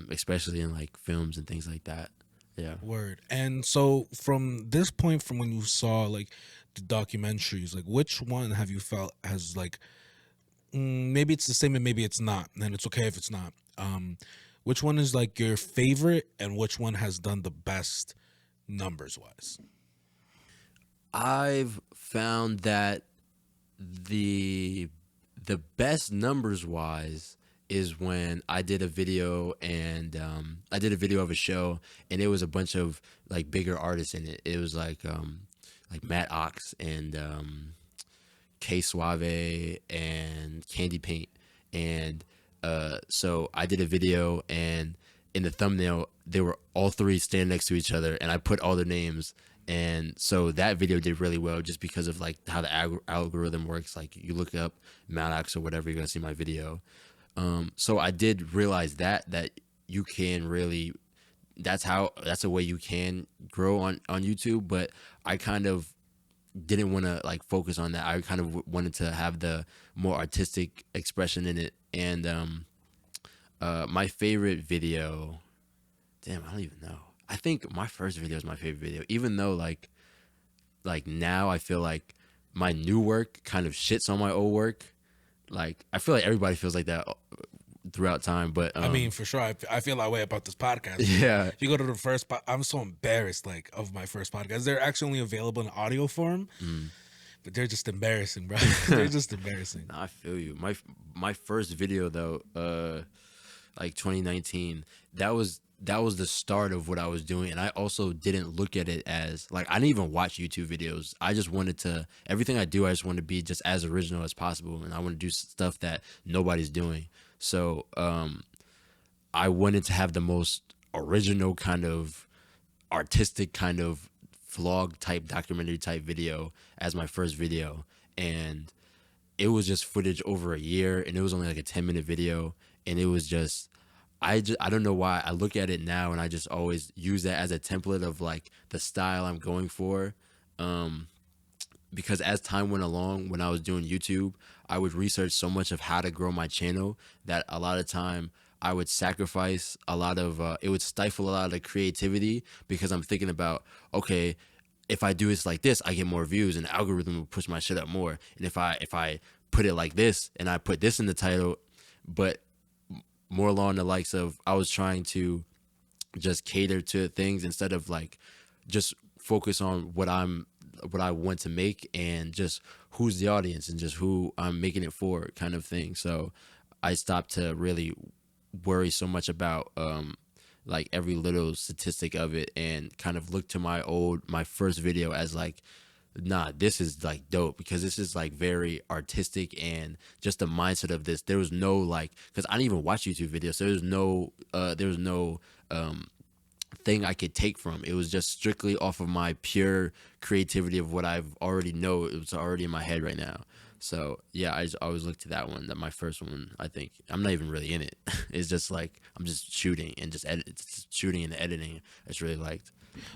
[SPEAKER 2] especially in like films and things like that. Yeah.
[SPEAKER 1] Word. And so from this point, from when you saw like the documentaries, like which one have you felt has like, maybe it's the same and maybe it's not, and it's okay if it's not. Which one is like your favorite, and which one has done the best numbers wise?
[SPEAKER 2] I've found that the best numbers wise is when I did a video, and I did a video of a show, and it was a bunch of like bigger artists in it. It was like Matt Ox and K Suave and Candy Paint, and so I did a video, and in the thumbnail they were all three standing next to each other, and I put all their names. And so that video did really well, just because of like how the algorithm works. Like you look up Maddox or whatever, you're gonna see my video. So I did realize that you can really, that's a way you can grow on YouTube. But I kind of didn't want to like focus on that. I kind of wanted to have the more artistic expression in it. And my favorite video, damn, I don't even know. I think my first video is my favorite video, even though like now I feel like my new work kind of shits on my old work. Like I feel like everybody feels like that throughout time, but
[SPEAKER 1] I mean, for sure, I feel that way about this podcast.
[SPEAKER 2] yeah,
[SPEAKER 1] If you go to the first, I'm so embarrassed like of my first podcast. They're actually only available in audio form, but they're just embarrassing, bro. They're just embarrassing.
[SPEAKER 2] I feel you. My first video though, like 2019, that was the start of what I was doing. And I also didn't look at it as like, I didn't even watch YouTube videos. I just wanted to, everything I do, I just want to be just as original as possible. And I want to do stuff that nobody's doing. So I wanted to have the most original kind of artistic kind of vlog type documentary type video as my first video. And it was just footage over a year, and it was only like a 10-minute video. And it was just, I don't know why I look at it now and I just always use that as a template of like the style I'm going for. Because as time went along, when I was doing YouTube, I would research so much of how to grow my channel that a lot of time I would sacrifice a lot of, it would stifle a lot of the creativity, because I'm thinking about, okay, if I do this like this, I get more views and the algorithm will push my shit up more. And if I put it like this and I put this in the title, but more along the likes of, I was trying to just cater to things instead of like just focus on what I want to make, and just who's the audience and just who I'm making it for, kind of thing. So I stopped to really worry so much about like every little statistic of it, and kind of look to my first video as like, nah, this is like dope, because this is like very artistic, and just the mindset of this. There was no like, because I didn't even watch YouTube videos, so there was no thing I could take from. It was just strictly off of my pure creativity of what I've already know. It was already in my head right now. So yeah, I just always look to that one. That my first one. I think I'm not even really in it. It's just like I'm just shooting and just shooting and editing. I just really liked.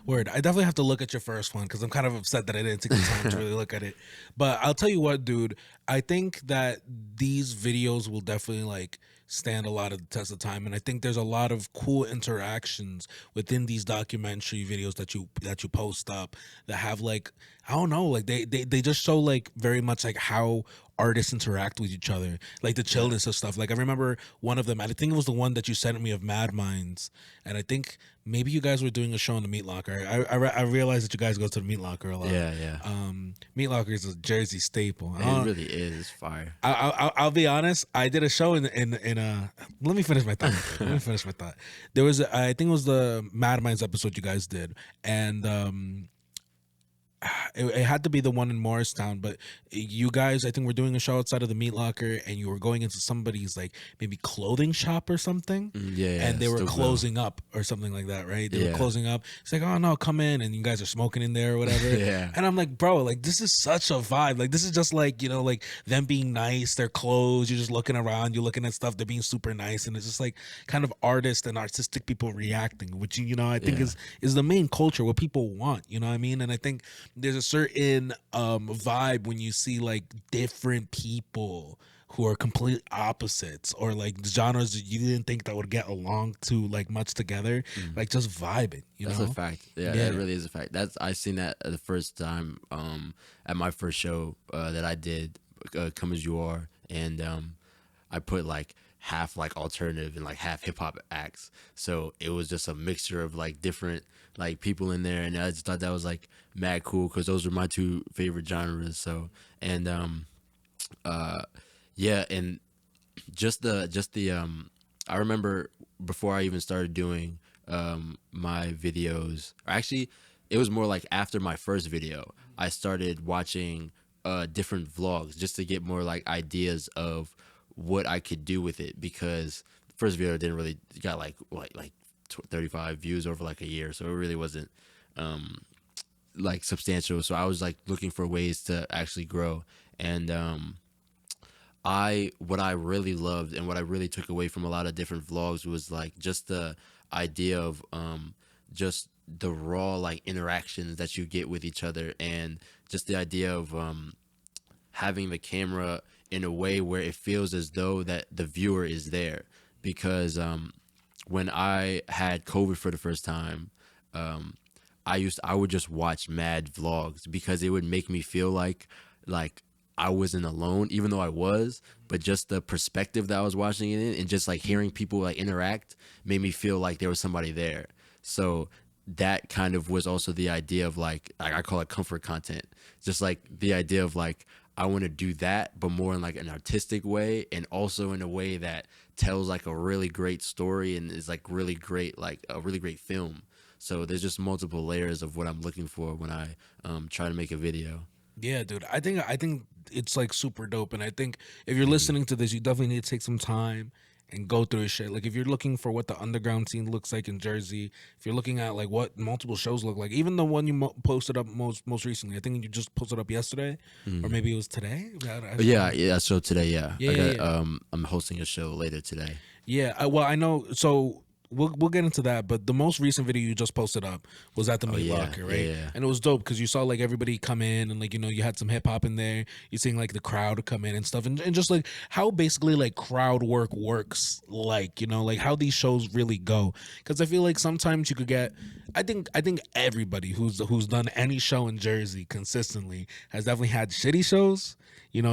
[SPEAKER 1] Word. I definitely have to look at your first one because I'm kind of upset that I didn't take the time to really look at it. But I'll tell you what, dude. I think that these videos will definitely like stand a lot of the test of time, and I think there's a lot of cool interactions within these documentary videos that you post up that have like, I don't know, like they just show like very much like how artists interact with each other, like the chillness of stuff. Like I remember one of them, I think it was the one that you sent me of Mad Minds, and I think maybe you guys were doing a show in the Meat Locker. I realized that you guys go to the Meat Locker a lot.
[SPEAKER 2] Yeah.
[SPEAKER 1] Meat Locker is a Jersey staple.
[SPEAKER 2] It really is. It's fire.
[SPEAKER 1] I'll be honest. I did a show in Let me finish my thought. Let me finish my thought. There was I think it was the Mad Minds episode you guys did, and it had to be the one in Morristown, but you guys, I think, were doing a show outside of the Meat Locker, and you were going into somebody's like maybe clothing shop or something.
[SPEAKER 2] Yeah,
[SPEAKER 1] And they were
[SPEAKER 2] still
[SPEAKER 1] closing up or something like that, right? They were
[SPEAKER 2] Yeah.
[SPEAKER 1] closing up. It's like, oh no, come in, and you guys are smoking in there or whatever.
[SPEAKER 2] Yeah.
[SPEAKER 1] And I'm like, bro, like this is such a vibe. Like this is just like, you know, like them being nice, their clothes, you're just looking around, you're looking at stuff, they're being super nice, and it's just like kind of artists and artistic people reacting, which you know I think
[SPEAKER 2] Yeah.
[SPEAKER 1] is the main culture, what people want, you know what I mean? And I think there's a certain vibe when you see like different people who are complete opposites, or like genres that you didn't think that would get along to like much together, like just vibing, you
[SPEAKER 2] That's
[SPEAKER 1] know?
[SPEAKER 2] a fact. Yeah,
[SPEAKER 1] Yeah.
[SPEAKER 2] that really is a fact. That's I seen that the first time at my first show that I did, Come As You Are, and I put like half like alternative and like half hip hop acts. So it was just a mixture of like different like people in there, and I just thought that was like mad cool, because those were my two favorite genres. So and yeah, and just the I remember before I even started doing my videos, or actually it was more like after my first video I started watching different vlogs, just to get more like ideas of what I could do with it, because the first video didn't really got like 35 views over like a year, so it really wasn't like substantial. So I was like looking for ways to actually grow. And I what I really loved and what I really took away from a lot of different vlogs was like just the idea of just the raw like interactions that you get with each other, and just the idea of having the camera in a way where it feels as though that the viewer is there. Because when I had COVID for the first time, I would just watch mad vlogs, because it would make me feel like I wasn't alone, even though I was. But just the perspective that I was watching it in, and just like hearing people like interact, made me feel like there was somebody there. So that kind of was also the idea of like I call it comfort content. Just like the idea of like I want to do that, but more in like an artistic way, and also in a way that tells like a really great story and is like really great, like a really great film. So there's just multiple layers of what I'm looking for when I try to make a video.
[SPEAKER 1] Yeah, dude. I think it's like super dope, and I think if you're
[SPEAKER 2] Hmm.
[SPEAKER 1] listening to this, you definitely need to take some time and go through his shit. Like if you're looking for what the underground scene looks like in Jersey, if you're looking at like what multiple shows look like, even the one you posted up most recently, I think you just posted up yesterday, or maybe it was today.
[SPEAKER 2] Yeah, yeah. So today, yeah,
[SPEAKER 1] Yeah,
[SPEAKER 2] I
[SPEAKER 1] yeah,
[SPEAKER 2] got
[SPEAKER 1] yeah.
[SPEAKER 2] I'm hosting a show later today.
[SPEAKER 1] Yeah, well, I know. So we'll get into that. But the most recent video you just posted up was at the
[SPEAKER 2] Oh
[SPEAKER 1] Meat
[SPEAKER 2] yeah,
[SPEAKER 1] Locker,
[SPEAKER 2] yeah,
[SPEAKER 1] right?
[SPEAKER 2] yeah.
[SPEAKER 1] And it was dope because you saw like everybody come in and like you had some hip hop in there. You seeing like the crowd come in and stuff, and just like how basically like crowd work works, like like how these shows really go. Because I feel like sometimes you could get. I think everybody who's done any show in Jersey consistently has definitely had shitty shows,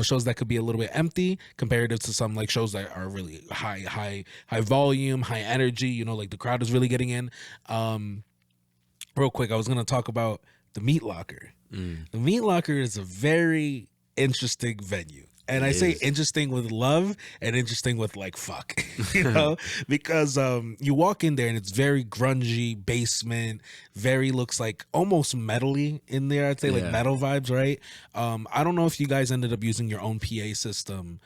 [SPEAKER 1] shows that could be a little bit empty comparative to some like shows that are really high volume, high energy, like the crowd is really getting in. um Real quick, I was going to talk about the Meat Locker. The Meat Locker is a very interesting venue, and
[SPEAKER 2] It
[SPEAKER 1] I say
[SPEAKER 2] is.
[SPEAKER 1] interesting with love and interesting with like fuck, because you walk in there and it's very grungy basement, very looks like almost metally in there. I'd say like
[SPEAKER 2] Yeah.
[SPEAKER 1] metal vibes, right? I don't know if you guys ended up using your own PA system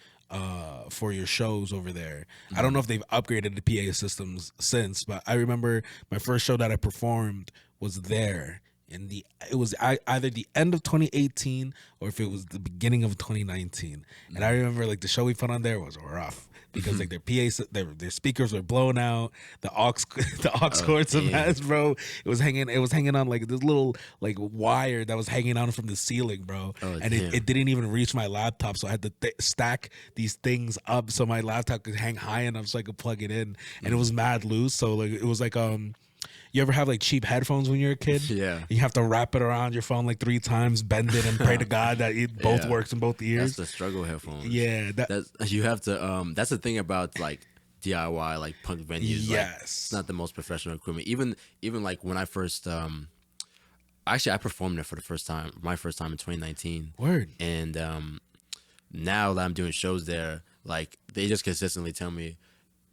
[SPEAKER 1] for your shows over there. I don't know if they've upgraded the PA systems since, but I remember my first show that I performed was there in either the end of 2018 or if it was the beginning of 2019. And I remember like the show we put on there was rough because like their speakers were blown out, the aux the aux
[SPEAKER 2] Oh
[SPEAKER 1] cords a
[SPEAKER 2] damn.
[SPEAKER 1] mess, bro. It was hanging on like this little like wire that was hanging on from the ceiling, bro.
[SPEAKER 2] Oh
[SPEAKER 1] And it
[SPEAKER 2] damn.
[SPEAKER 1] didn't even reach my laptop, so I had to stack these things up so my laptop could hang high enough so I could plug it in. And it was mad loose, so like it was like you ever have like cheap headphones when you're a kid?
[SPEAKER 2] Yeah.
[SPEAKER 1] You have to wrap it around your phone like 3 times, bend it, and pray to God that it both
[SPEAKER 2] Yeah.
[SPEAKER 1] works in both
[SPEAKER 2] That's
[SPEAKER 1] ears.
[SPEAKER 2] the struggle headphones.
[SPEAKER 1] Yeah,
[SPEAKER 2] That's you have to that's the thing about like DIY like punk venues. Like it's
[SPEAKER 1] yes.
[SPEAKER 2] not the most professional equipment. Even like when I first actually I performed it for the first time, my first time in 2019.
[SPEAKER 1] Word.
[SPEAKER 2] And now that I'm doing shows there, like they just consistently tell me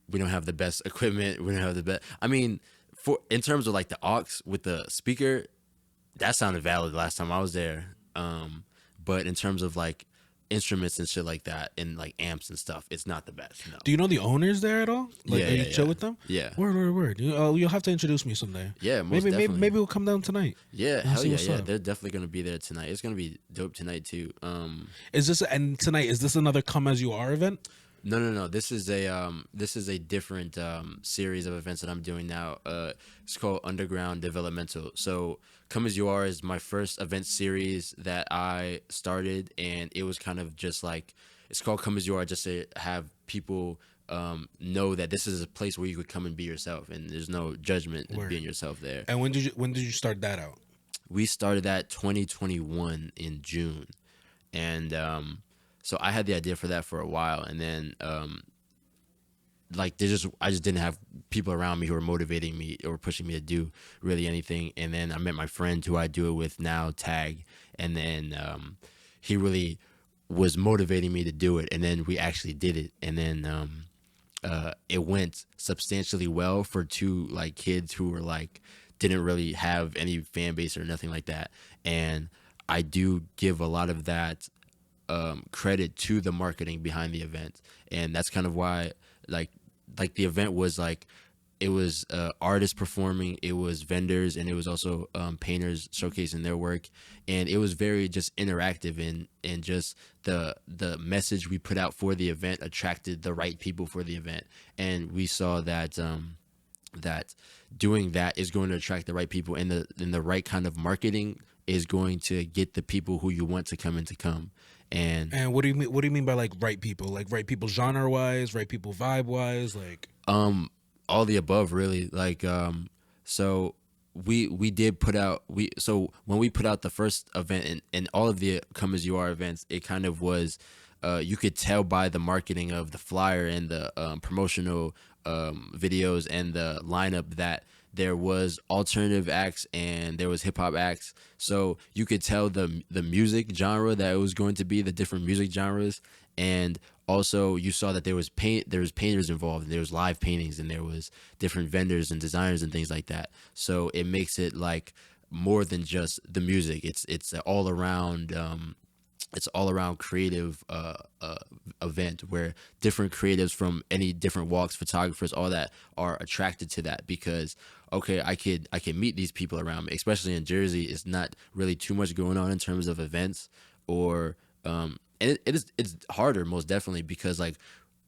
[SPEAKER 2] we don't have the best equipment, we don't have the best. I mean, for in terms of like the aux with the speaker, that sounded valid last time I was there. But in terms of like instruments and shit like that and like amps and stuff, it's not the best. No.
[SPEAKER 1] Do you know the owners there at all? Like,
[SPEAKER 2] Yeah,
[SPEAKER 1] are you
[SPEAKER 2] yeah,
[SPEAKER 1] chill
[SPEAKER 2] yeah.
[SPEAKER 1] with them?
[SPEAKER 2] Yeah.
[SPEAKER 1] Word. You'll have to introduce me someday.
[SPEAKER 2] Yeah, most
[SPEAKER 1] maybe
[SPEAKER 2] definitely.
[SPEAKER 1] maybe we'll come down tonight.
[SPEAKER 2] Yeah,
[SPEAKER 1] I'll
[SPEAKER 2] hell
[SPEAKER 1] see
[SPEAKER 2] yeah,
[SPEAKER 1] what's
[SPEAKER 2] yeah.
[SPEAKER 1] up.
[SPEAKER 2] They're definitely gonna be there tonight. It's gonna be dope tonight too.
[SPEAKER 1] Is this another Come As You Are event?
[SPEAKER 2] No. This is a different series of events that I'm doing now. It's called Underground Developmental. So Come As You Are is my first event series that I started, and it was kind of just like it's called Come As You Are just to have people know that this is a place where you could come and be yourself, and there's no judgment in
[SPEAKER 1] Word.
[SPEAKER 2] being yourself there.
[SPEAKER 1] And when did you start that out?
[SPEAKER 2] We started that 2021 in June, and so I had the idea for that for a while, and then like I just didn't have people around me who were motivating me or pushing me to do really anything. And then I met my friend who I do it with now, Tag, and then he really was motivating me to do it, and then we actually did it, and then it went substantially well for two like kids who were like didn't really have any fan base or nothing like that. And I do give a lot of that credit to the marketing behind the event, and that's kind of why like the event was like it was artists performing, it was vendors, and it was also painters showcasing their work, and it was very just interactive, and just the message we put out for the event attracted the right people for the event, and we saw that that doing that is going to attract the right people, and the right kind of marketing is going to get the people who you want to come in to come. And
[SPEAKER 1] And what do you mean? What do you mean by like right people? Like right people genre wise, right people vibe wise, like.
[SPEAKER 2] all the above really, like so we did put out so when we put out the first event, and all of the Come As You Are events, it kind of was you could tell by the marketing of the flyer and the promotional videos and the lineup that there was alternative acts and there was hip hop acts. So you could tell the music genre that it was going to be, the different music genres, And also you saw that there was painters involved, and there was live paintings, and there was different vendors and designers and things like that. So it makes it like more than just the music. It's all around it's all around creative event where different creatives from any different walks, photographers, all that are attracted to that because okay, I could meet these people around me. Especially in Jersey, it's not really too much going on in terms of events or and it's harder most definitely because like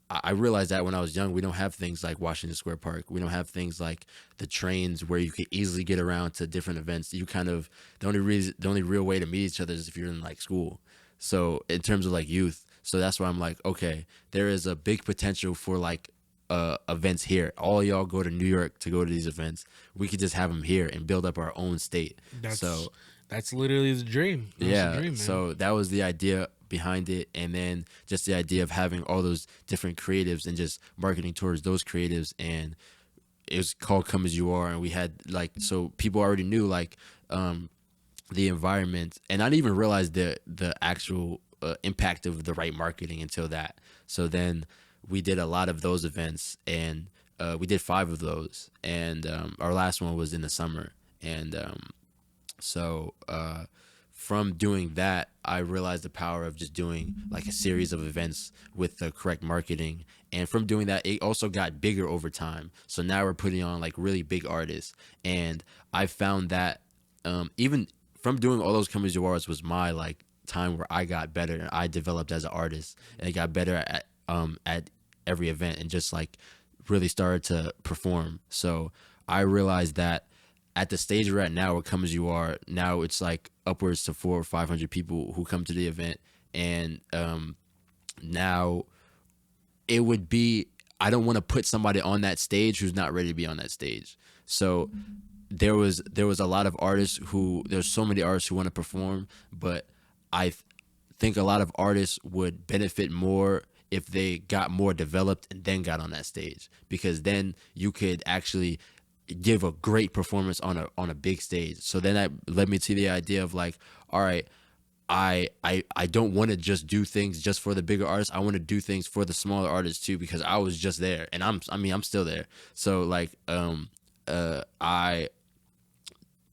[SPEAKER 2] I realized that when I was young, we don't have things like Washington Square Park. We don't have things like the trains where you could easily get around to different events. You kind of the only real way to meet each other is if you're in like school. So in terms of like youth, so that's why I'm like, okay, there is a big potential for like events here. All y'all go to New York to go to these events. We could just have them here and build up our own state.
[SPEAKER 1] That's
[SPEAKER 2] So
[SPEAKER 1] that's literally the dream. That's the
[SPEAKER 2] yeah,
[SPEAKER 1] dream, man.
[SPEAKER 2] so that was the idea behind it, and then just the idea of having all those different creatives and just marketing towards those creatives, and it was called Come As You Are, and we had like so people already knew like the environment, and I didn't even realize the actual impact of the right marketing until that. So then we did a lot of those events, and we did 5 of those, and our last one was in the summer, and so from doing that, I realized the power of just doing like a series of events with the correct marketing. And from doing that, it also got bigger over time. So now we're putting on like really big artists. And I found that even from doing all those Come As You Are was my like time where I got better and I developed as an artist and I got better at every event and just like really started to perform. So I realized that at the stage we're at now, what Come As You Are, now it's like upwards to 400 or 500 people who come to the event, and now it would be I don't want to put somebody on that stage who's not ready to be on that stage. So there was a lot of artists who there's so many artists who want to perform, but I think a lot of artists would benefit more if they got more developed and then got on that stage because then you could actually give a great performance on a big stage. So then that led me to the idea of like, all right, I don't want to just do things just for the bigger artists. I want to do things for the smaller artists too because I was just there and I'm still there. So like I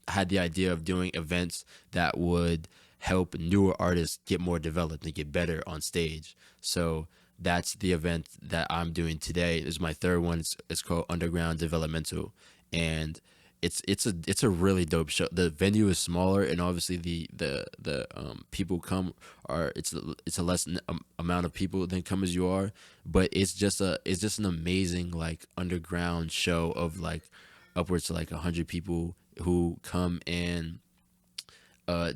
[SPEAKER 2] had the idea of doing events that would help newer artists get more developed and get better on stage. So that's the event that I'm doing today. This is my third one. It's called Underground Developmental, and it's a really dope show. The venue is smaller, and obviously the people come are it's a less amount of people than Come As You Are, but it's just an amazing like underground show of like upwards to like 100 people who come and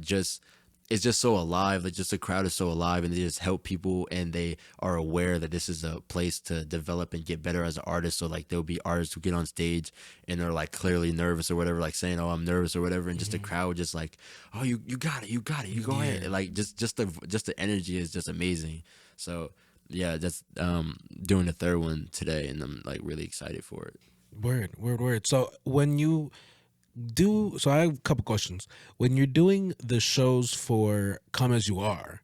[SPEAKER 2] just it's just so alive. Like just the crowd is so alive, and they just help people, and they are aware that this is a place to develop and get better as an artist. So like there'll be artists who get on stage and they're like clearly nervous or whatever, like saying, "Oh, I'm nervous" or whatever, and just the crowd just like, "Oh, you got it, you go ahead." And, like just the energy is just amazing. So yeah, that's doing the third one today, and I'm like really excited for it.
[SPEAKER 1] Word. So when you so I have a couple questions. When you're doing the shows for Come As You Are,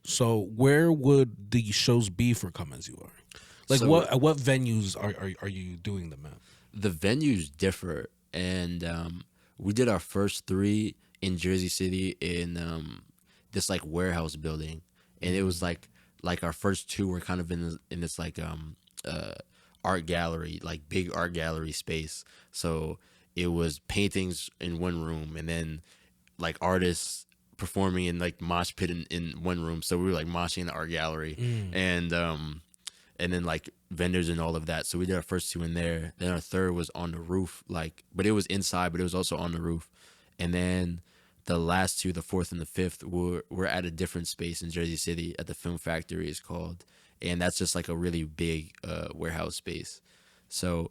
[SPEAKER 1] so where would the shows be for Come As You Are? Like
[SPEAKER 2] So
[SPEAKER 1] what venues are you doing them at?
[SPEAKER 2] the venues differ, and we did our first 3 in Jersey City in this like warehouse building, and it was like our first 2 were kind of in this like uh art gallery, like big art gallery space. So it was paintings in one room, and then like artists performing in like mosh pit in one room. So we were like moshing in the art gallery, and then like vendors and all of that. So we did our first 2 in there. Then our third was on the roof, like, but it was inside, but it was also on the roof. And then the last 2, the fourth and the fifth, were at a different space in Jersey City at the Film Factory, is called, and that's just like a really big warehouse space. So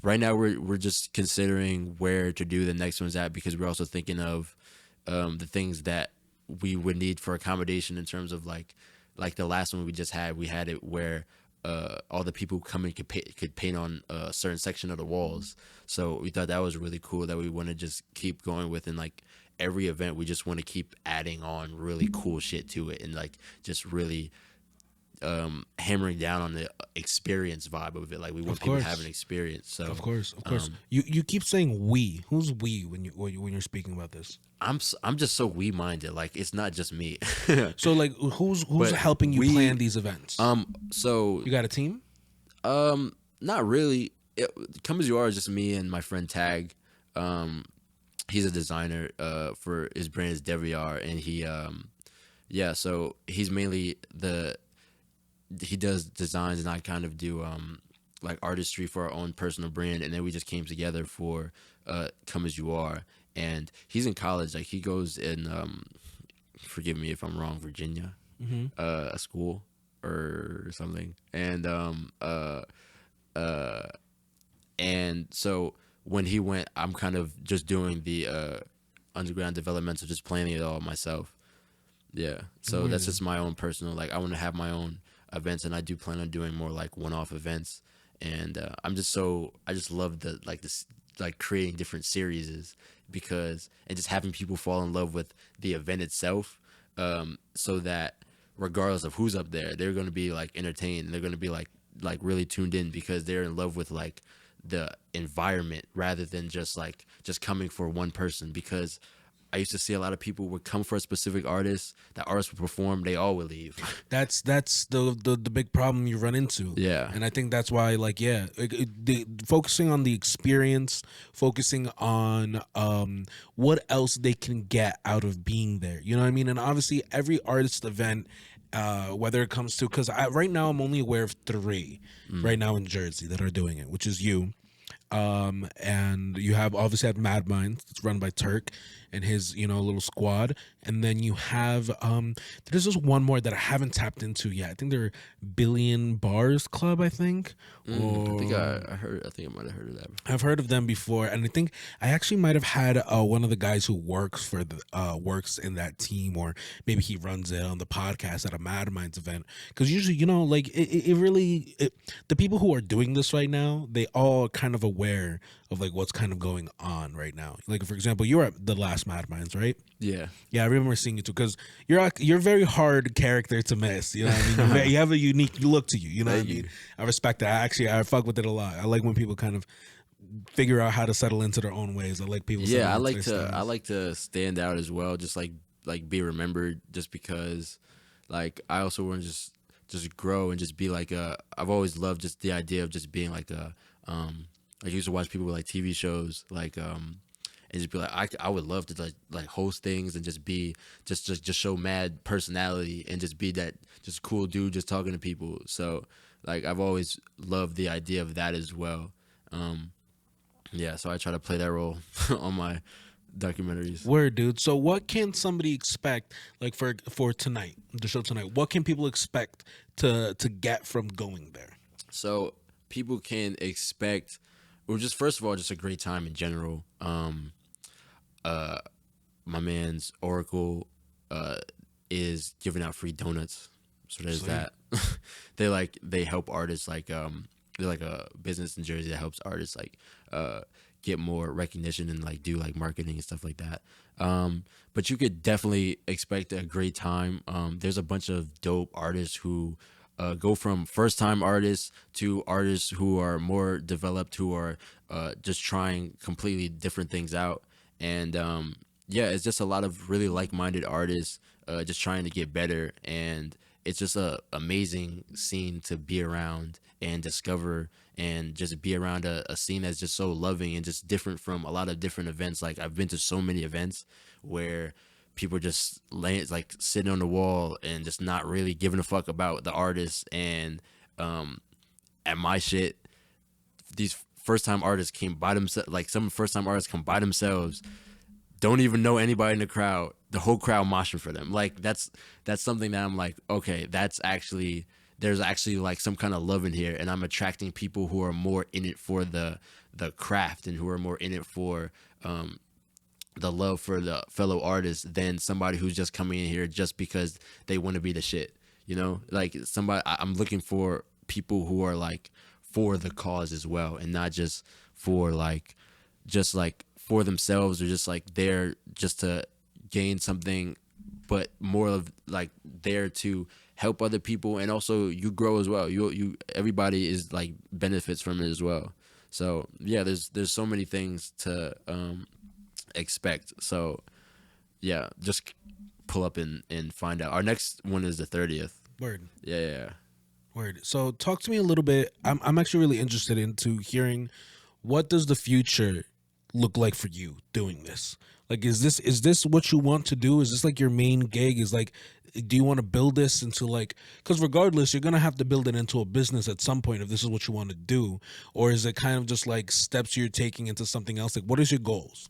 [SPEAKER 2] right now we're just considering where to do the next ones at because we're also thinking of the things that we would need for accommodation in terms of like the last one we just had. We had it where all the people who come in could paint on a certain section of the walls. So we thought that was really cool that we want to just keep going with, and like every event we just want to keep adding on really cool shit to it and like just really hammering down on the experience vibe of it. Like we want
[SPEAKER 1] Of
[SPEAKER 2] people to have an
[SPEAKER 1] course.
[SPEAKER 2] experience. So
[SPEAKER 1] Of course, of course.
[SPEAKER 2] um,
[SPEAKER 1] You keep saying we. Who's we when you're speaking about this?
[SPEAKER 2] I'm just so we minded. Like it's not just me,
[SPEAKER 1] So like, who's
[SPEAKER 2] but
[SPEAKER 1] helping you
[SPEAKER 2] we
[SPEAKER 1] plan these events?
[SPEAKER 2] so
[SPEAKER 1] You got a team?
[SPEAKER 2] not really. Come as you are is just me and my friend Tag. He's a designer for his brand is Deviar, and yeah, so he's mainly he does designs, and I kind of do like artistry for our own personal brand, and then we just came together for Come as You Are. And he's in college, like he goes in forgive me if I'm wrong, Virginia,
[SPEAKER 1] Mm-hmm.
[SPEAKER 2] a school or something. And so when he went, I'm kind of just doing the underground developmental, just planning it all myself. Yeah. So that's
[SPEAKER 1] Word.
[SPEAKER 2] just my own personal, like I want to have my own events, and I do plan on doing more like one-off events. And I just love the like this like creating different series because and just having people fall in love with the event itself, so that regardless of who's up there, they're going to be like entertained. They're going to be like really tuned in because they're in love with like the environment rather than just coming for one person. Because I used to see a lot of people would come for a specific artist. That artist would perform, they all would leave.
[SPEAKER 1] That's the big problem you run into.
[SPEAKER 2] Yeah.
[SPEAKER 1] And I think that's why, like, yeah, focusing on the experience, focusing on what else they can get out of being there. You know what I mean? And obviously, every artist event, whether it comes to, because right now I'm only aware of three right now in Jersey that are doing it, which is you. And you have obviously have Mad Minds. It's run by Turk and his little squad, and then you have there's just one more that I haven't tapped into yet. I think they're Billion Bars Club, I think.
[SPEAKER 2] I think
[SPEAKER 1] Or
[SPEAKER 2] I heard. I think I might have heard of that.
[SPEAKER 1] I've heard of them before, and I think I actually might have had one of the guys who works for the works in that team, or maybe he runs it on the podcast at a Mad Minds event. Because usually, like it really the people who are doing this right now, they all kind of aware of like what's kind of going on right now. Like for example, you were at the last Mad Minds, right?
[SPEAKER 2] Yeah.
[SPEAKER 1] Yeah, I remember seeing you too. Because you're a very hard character to miss. You know what I mean? You have a unique look to you. You know what I
[SPEAKER 2] Thank you.
[SPEAKER 1] mean? I respect that. I fuck with it a lot. I like when people kind of figure out how to settle into their own ways. I like people.
[SPEAKER 2] Yeah,
[SPEAKER 1] settling into their
[SPEAKER 2] I
[SPEAKER 1] styles.
[SPEAKER 2] like to stand out as well, just like be remembered. Just because, like, I also want to just grow and just be like a. I've always loved just the idea of just being like a. I used to watch people with like TV shows, like and just be like I would love to like host things and just be just show mad personality and just be that just cool dude just talking to people. So like I've always loved the idea of that as well. Yeah, so I try to play that role on my documentaries.
[SPEAKER 1] Word, dude. So, what can somebody expect, like for tonight, the show tonight? What can people expect to get from going there?
[SPEAKER 2] So people can expect, well, just first of all, just a great time in general. My man's Oracle is giving out free donuts, so there's
[SPEAKER 1] Sweet.
[SPEAKER 2] that. They help artists they're like a business in Jersey that helps artists get more recognition and like do like marketing and stuff like that. But you could definitely expect a great time. There's a bunch of dope artists who go from first time artists to artists who are more developed, who are just trying completely different things out. And yeah, it's just a lot of really like minded artists just trying to get better. And it's just a amazing scene to be around and discover, and just be around a scene that's just so loving and just different from a lot of different events. Like I've been to so many events where people are just laying like sitting on the wall and just not really giving a fuck about the artist. And at my shit, these first time artists came by themselves. Like some first time artists come by themselves, don't even know anybody in the crowd. The whole crowd moshing for them. Like that's something that I'm like, okay, that's actually, there's actually like some kind of love in here, and I'm attracting people who are more in it for the craft, and who are more in it for the love for the fellow artists, than somebody who's just coming in here just because they want to be the shit. You know, like somebody, I'm looking for people who are like for the cause as well, and not just for like for themselves, or just like there just to gain something, but more of like there to help other people, and also you grow as well. You everybody is like benefits from it as well. So yeah, there's so many things to expect. So yeah, just pull up and find out. Our next one is the 30th.
[SPEAKER 1] Word.
[SPEAKER 2] Yeah, yeah, yeah.
[SPEAKER 1] Word. So talk to me a little bit. I'm actually really interested into hearing what does the future look like for you doing this? Like is this what you want to do? Is this like your main gig? Is like do you want to build this into like cuz regardless you're going to have to build it into a business at some point if this is what you want to do, or is it kind of just like steps you're taking into something else? Like what is your goals?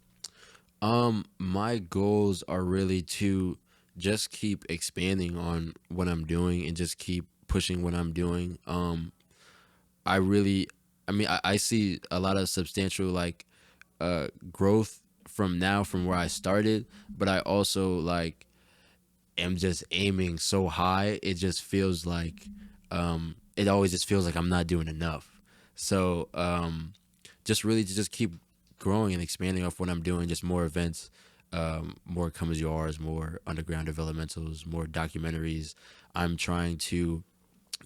[SPEAKER 2] My goals are really to just keep expanding on what I'm doing and just keep pushing what I'm doing. I really, I mean, I see a lot of substantial like growth from now from where I started, but I also like am just aiming so high. It just feels like it always just feels like I'm not doing enough. So just really to just keep growing and expanding off what I'm doing, just more events, more come as you are, more underground developmentals, more documentaries. I'm trying to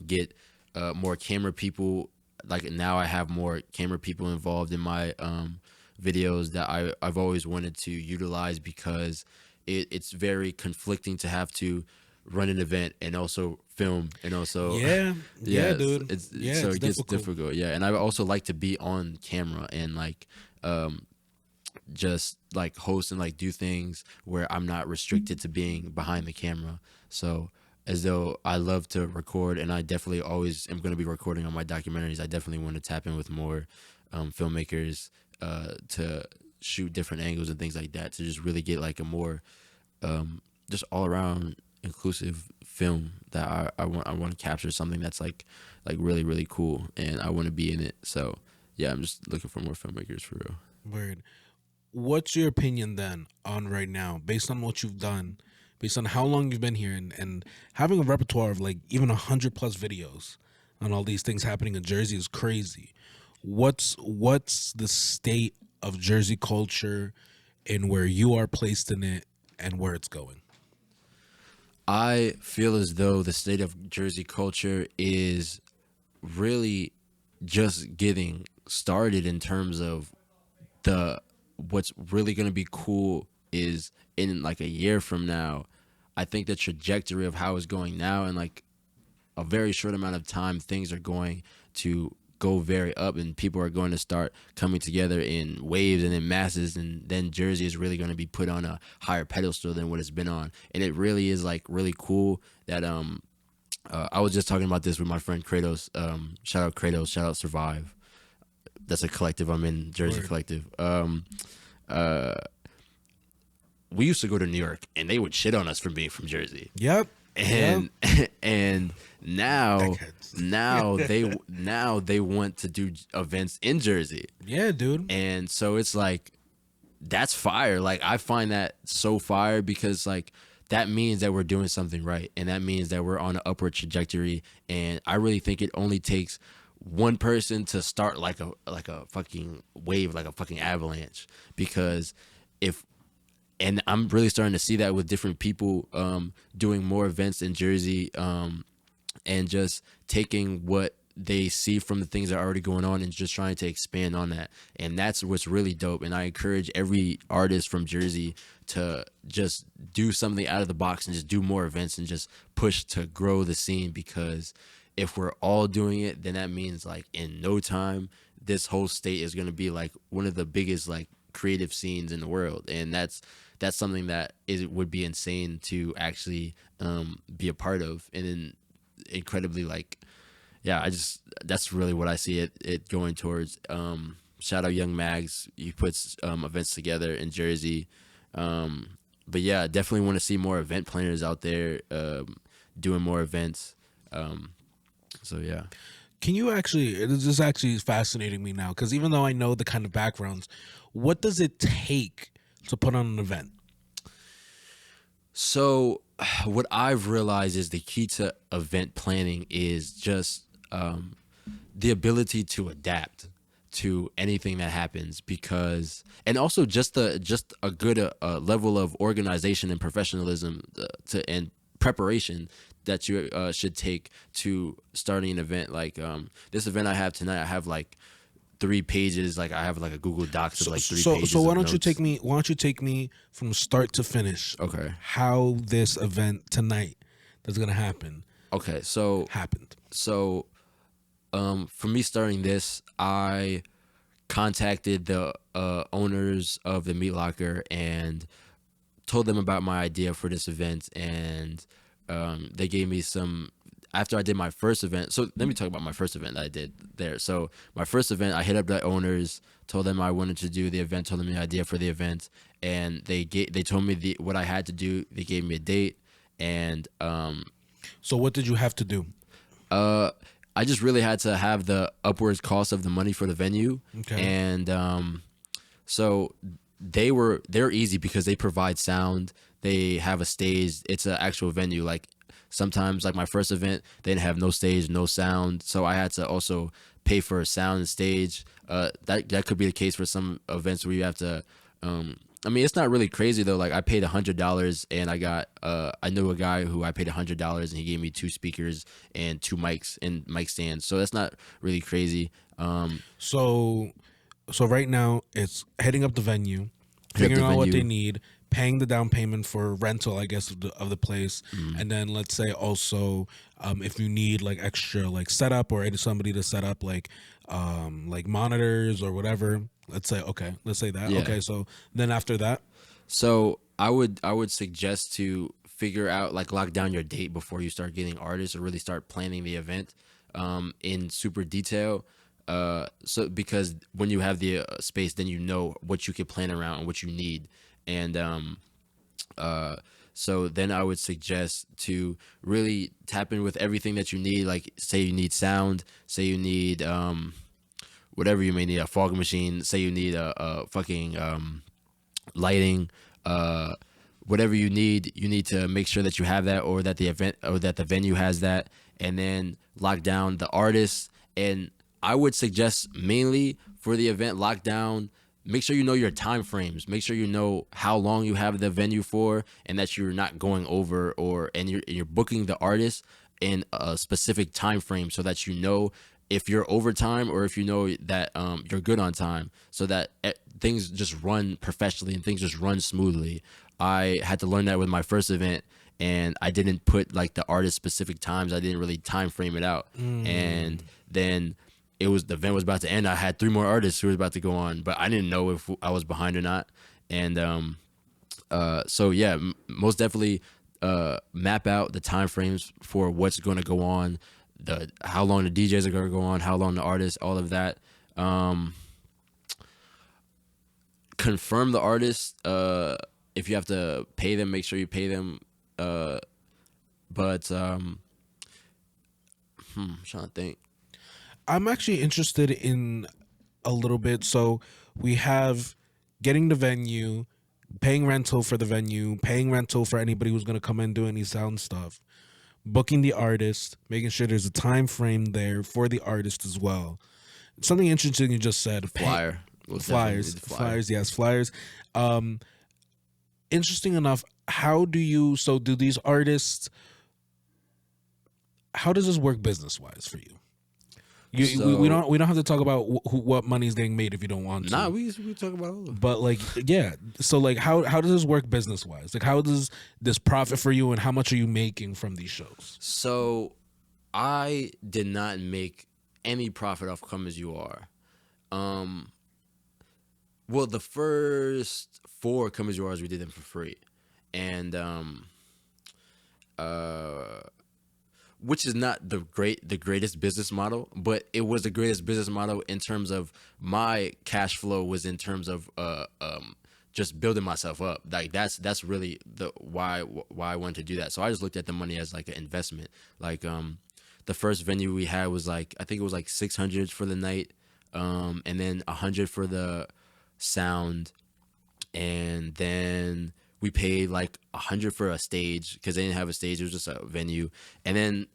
[SPEAKER 2] get more camera people. Like now I have more camera people involved in my videos that I've always wanted to utilize because it's very conflicting to have to run an event and also film and also
[SPEAKER 1] Yeah. Yeah,
[SPEAKER 2] yeah
[SPEAKER 1] dude.
[SPEAKER 2] it's
[SPEAKER 1] Yeah,
[SPEAKER 2] so
[SPEAKER 1] it's
[SPEAKER 2] it gets
[SPEAKER 1] difficult.
[SPEAKER 2] difficult. Yeah, and I also like to be on camera and like just like host and like do things where I'm not restricted to being behind the camera. So as though I love to record and I definitely always am going to be recording on my documentaries, I definitely want to tap in with more filmmakers to shoot different angles and things like that to just really get like a more just all around inclusive film that I want to capture something that's like really really cool and I want to be in it. So yeah, I'm just looking for more filmmakers for real.
[SPEAKER 1] Word. What's your opinion then on right now, based on what you've done, based on how long you've been here, and having a repertoire of like even 100 plus videos on all these things happening in Jersey is crazy. What's the state of Jersey culture and where you are placed in it and where it's going?
[SPEAKER 2] I feel as though the state of Jersey culture is really just getting started in terms of the what's really going to be cool is in like a year from now. I think the trajectory of how it's going now in like a very short amount of time, things are going to go very up and people are going to start coming together in waves and in masses, and then Jersey is really going to be put on a higher pedestal than what it's been on. And it really is like really cool that I was just talking about this with my friend Kratos. Shout out Kratos, shout out Survive. That's a collective I'm in, Jersey
[SPEAKER 1] Word.
[SPEAKER 2] Collective. We used to go to New York and they would shit on us for being from Jersey.
[SPEAKER 1] Yep. Yep.
[SPEAKER 2] And and now
[SPEAKER 1] Dickheads.
[SPEAKER 2] now they want to do events in Jersey.
[SPEAKER 1] Yeah, dude.
[SPEAKER 2] And so it's like that's fire. Like I find that so fire because like that means that we're doing something right and that means that we're on an upward trajectory, and I really think it only takes one person to start like a fucking wave, like a fucking avalanche, because if and I'm really starting to see that with different people doing more events in Jersey, and just taking what they see from the things that are already going on and just trying to expand on that. And that's what's really dope. And I encourage every artist from Jersey to just do something out of the box and just do more events and just push to grow the scene, because if we're all doing it, then that means like in no time this whole state is going to be like one of the biggest like creative scenes in the world. And that's something that would be insane to actually be a part of, and then incredibly like yeah, I just that's really what I see it going towards. Shout out Young Mags, he puts events together in Jersey. But yeah, definitely want to see more event planners out there doing more events. So yeah.
[SPEAKER 1] Can you actually? This is actually fascinating me now because even though I know the kind of backgrounds, what does it take to put on an event?
[SPEAKER 2] So what I've realized is the key to event planning is just the ability to adapt to anything that happens, because and also just a good level of organization and professionalism to and preparation that you should take to starting an event. Like this event I have tonight, I have like 3 pages. Like I have like a Google Docs of like 3 pages.
[SPEAKER 1] So why
[SPEAKER 2] of
[SPEAKER 1] don't you take
[SPEAKER 2] notes.
[SPEAKER 1] me? Why don't you take me from start to finish?
[SPEAKER 2] Okay.
[SPEAKER 1] How this event tonight that's gonna happen
[SPEAKER 2] Okay. So
[SPEAKER 1] happened.
[SPEAKER 2] for me starting this, I contacted the owners of the Meat Locker and told them about my idea for this event, and they gave me some. After I did my first event, so let me talk about my first event that I did there. So my first event, I hit up the owners, told them I wanted to do the event, told them the idea for the event, and they told me what I had to do. They gave me a date, and
[SPEAKER 1] So what did you have to do?
[SPEAKER 2] I just really had to have the upwards cost of the money for the venue,
[SPEAKER 1] Okay.
[SPEAKER 2] and so they're easy because they provide sound. They have a stage. It's an actual venue. Like sometimes, like my first event, they didn't have no stage, no sound. So I had to also pay for a sound and stage. That could be the case for some events where you have to. I mean, it's not really crazy though. Like I paid $100 and I got I knew a guy who I paid $100 and he gave me 2 speakers and 2 mics and mic stands. So that's not really crazy.
[SPEAKER 1] So right now it's heading up the venue,
[SPEAKER 2] Hit up
[SPEAKER 1] figuring
[SPEAKER 2] the
[SPEAKER 1] out what they
[SPEAKER 2] venue.
[SPEAKER 1] need, paying the down payment for rental, I guess, of the place, and then let's say also if you need like extra like setup or somebody to set up like monitors or whatever. Let's say that.
[SPEAKER 2] Yeah.
[SPEAKER 1] Okay, so then after that,
[SPEAKER 2] So I would suggest to figure out like lock down your date before you start getting artists or really start planning the event in super detail. So because when you have the space, then you know what you can plan around and what you need, and so then I would suggest to really tap in with everything that you need. Like say you need sound, say you need whatever you may need, a fog machine, say you need a fucking lighting, whatever you need to make sure that you have that, or that the event or that the venue has that, and then lock down the artists. And I would suggest mainly for the event, lock down. Make sure you know your time frames. Make sure you know how long you have the venue for, and that you're not going over, and you're booking the artist in a specific time frame, so that you know if you're overtime or if you know that you're good on time, so that things just run professionally and things just run smoothly. I had to learn that with my first event, and I didn't put like the artist specific times. I didn't really time frame it out, and then the event was about to end. I had 3 more artists who was about to go on, but I didn't know if I was behind or not. And so yeah, most definitely map out the time frames for what's going to go on, how long the DJs are going to go on, how long the artists, all of that. Confirm the artist. If you have to pay them, make sure you pay them. But I'm trying to think.
[SPEAKER 1] I'm actually interested in a little bit. So we have getting the venue, paying rental for the venue, paying rental for anybody who's going to come and do any sound stuff, booking the artist, making sure there's a time frame there for the artist as well. Something interesting you just said.
[SPEAKER 2] Flyer.
[SPEAKER 1] Flyers, yes, flyers. Interesting enough, so do these artists, how does this work business wise for you? We don't have to talk about what money's getting made if you don't want to.
[SPEAKER 2] Nah, we talk about all of it.
[SPEAKER 1] But like, yeah. So like, how does this work business wise? Like, how does this profit for you, and how much are you making from these shows?
[SPEAKER 2] So, I did not make any profit off Come As You Are. Well, the first 4 Come As You Are, we did them for free, and which is not the greatest business model, but it was the greatest business model in terms of my cash flow was in terms of just building myself up. Like that's really the why I wanted to do that. So I just looked at the money as like an investment. Like the first venue we had was like, I think it was like 600 for the night, and then 100 for the sound, and then we paid like 100 for a stage because they didn't have a stage. It was just a venue. And then,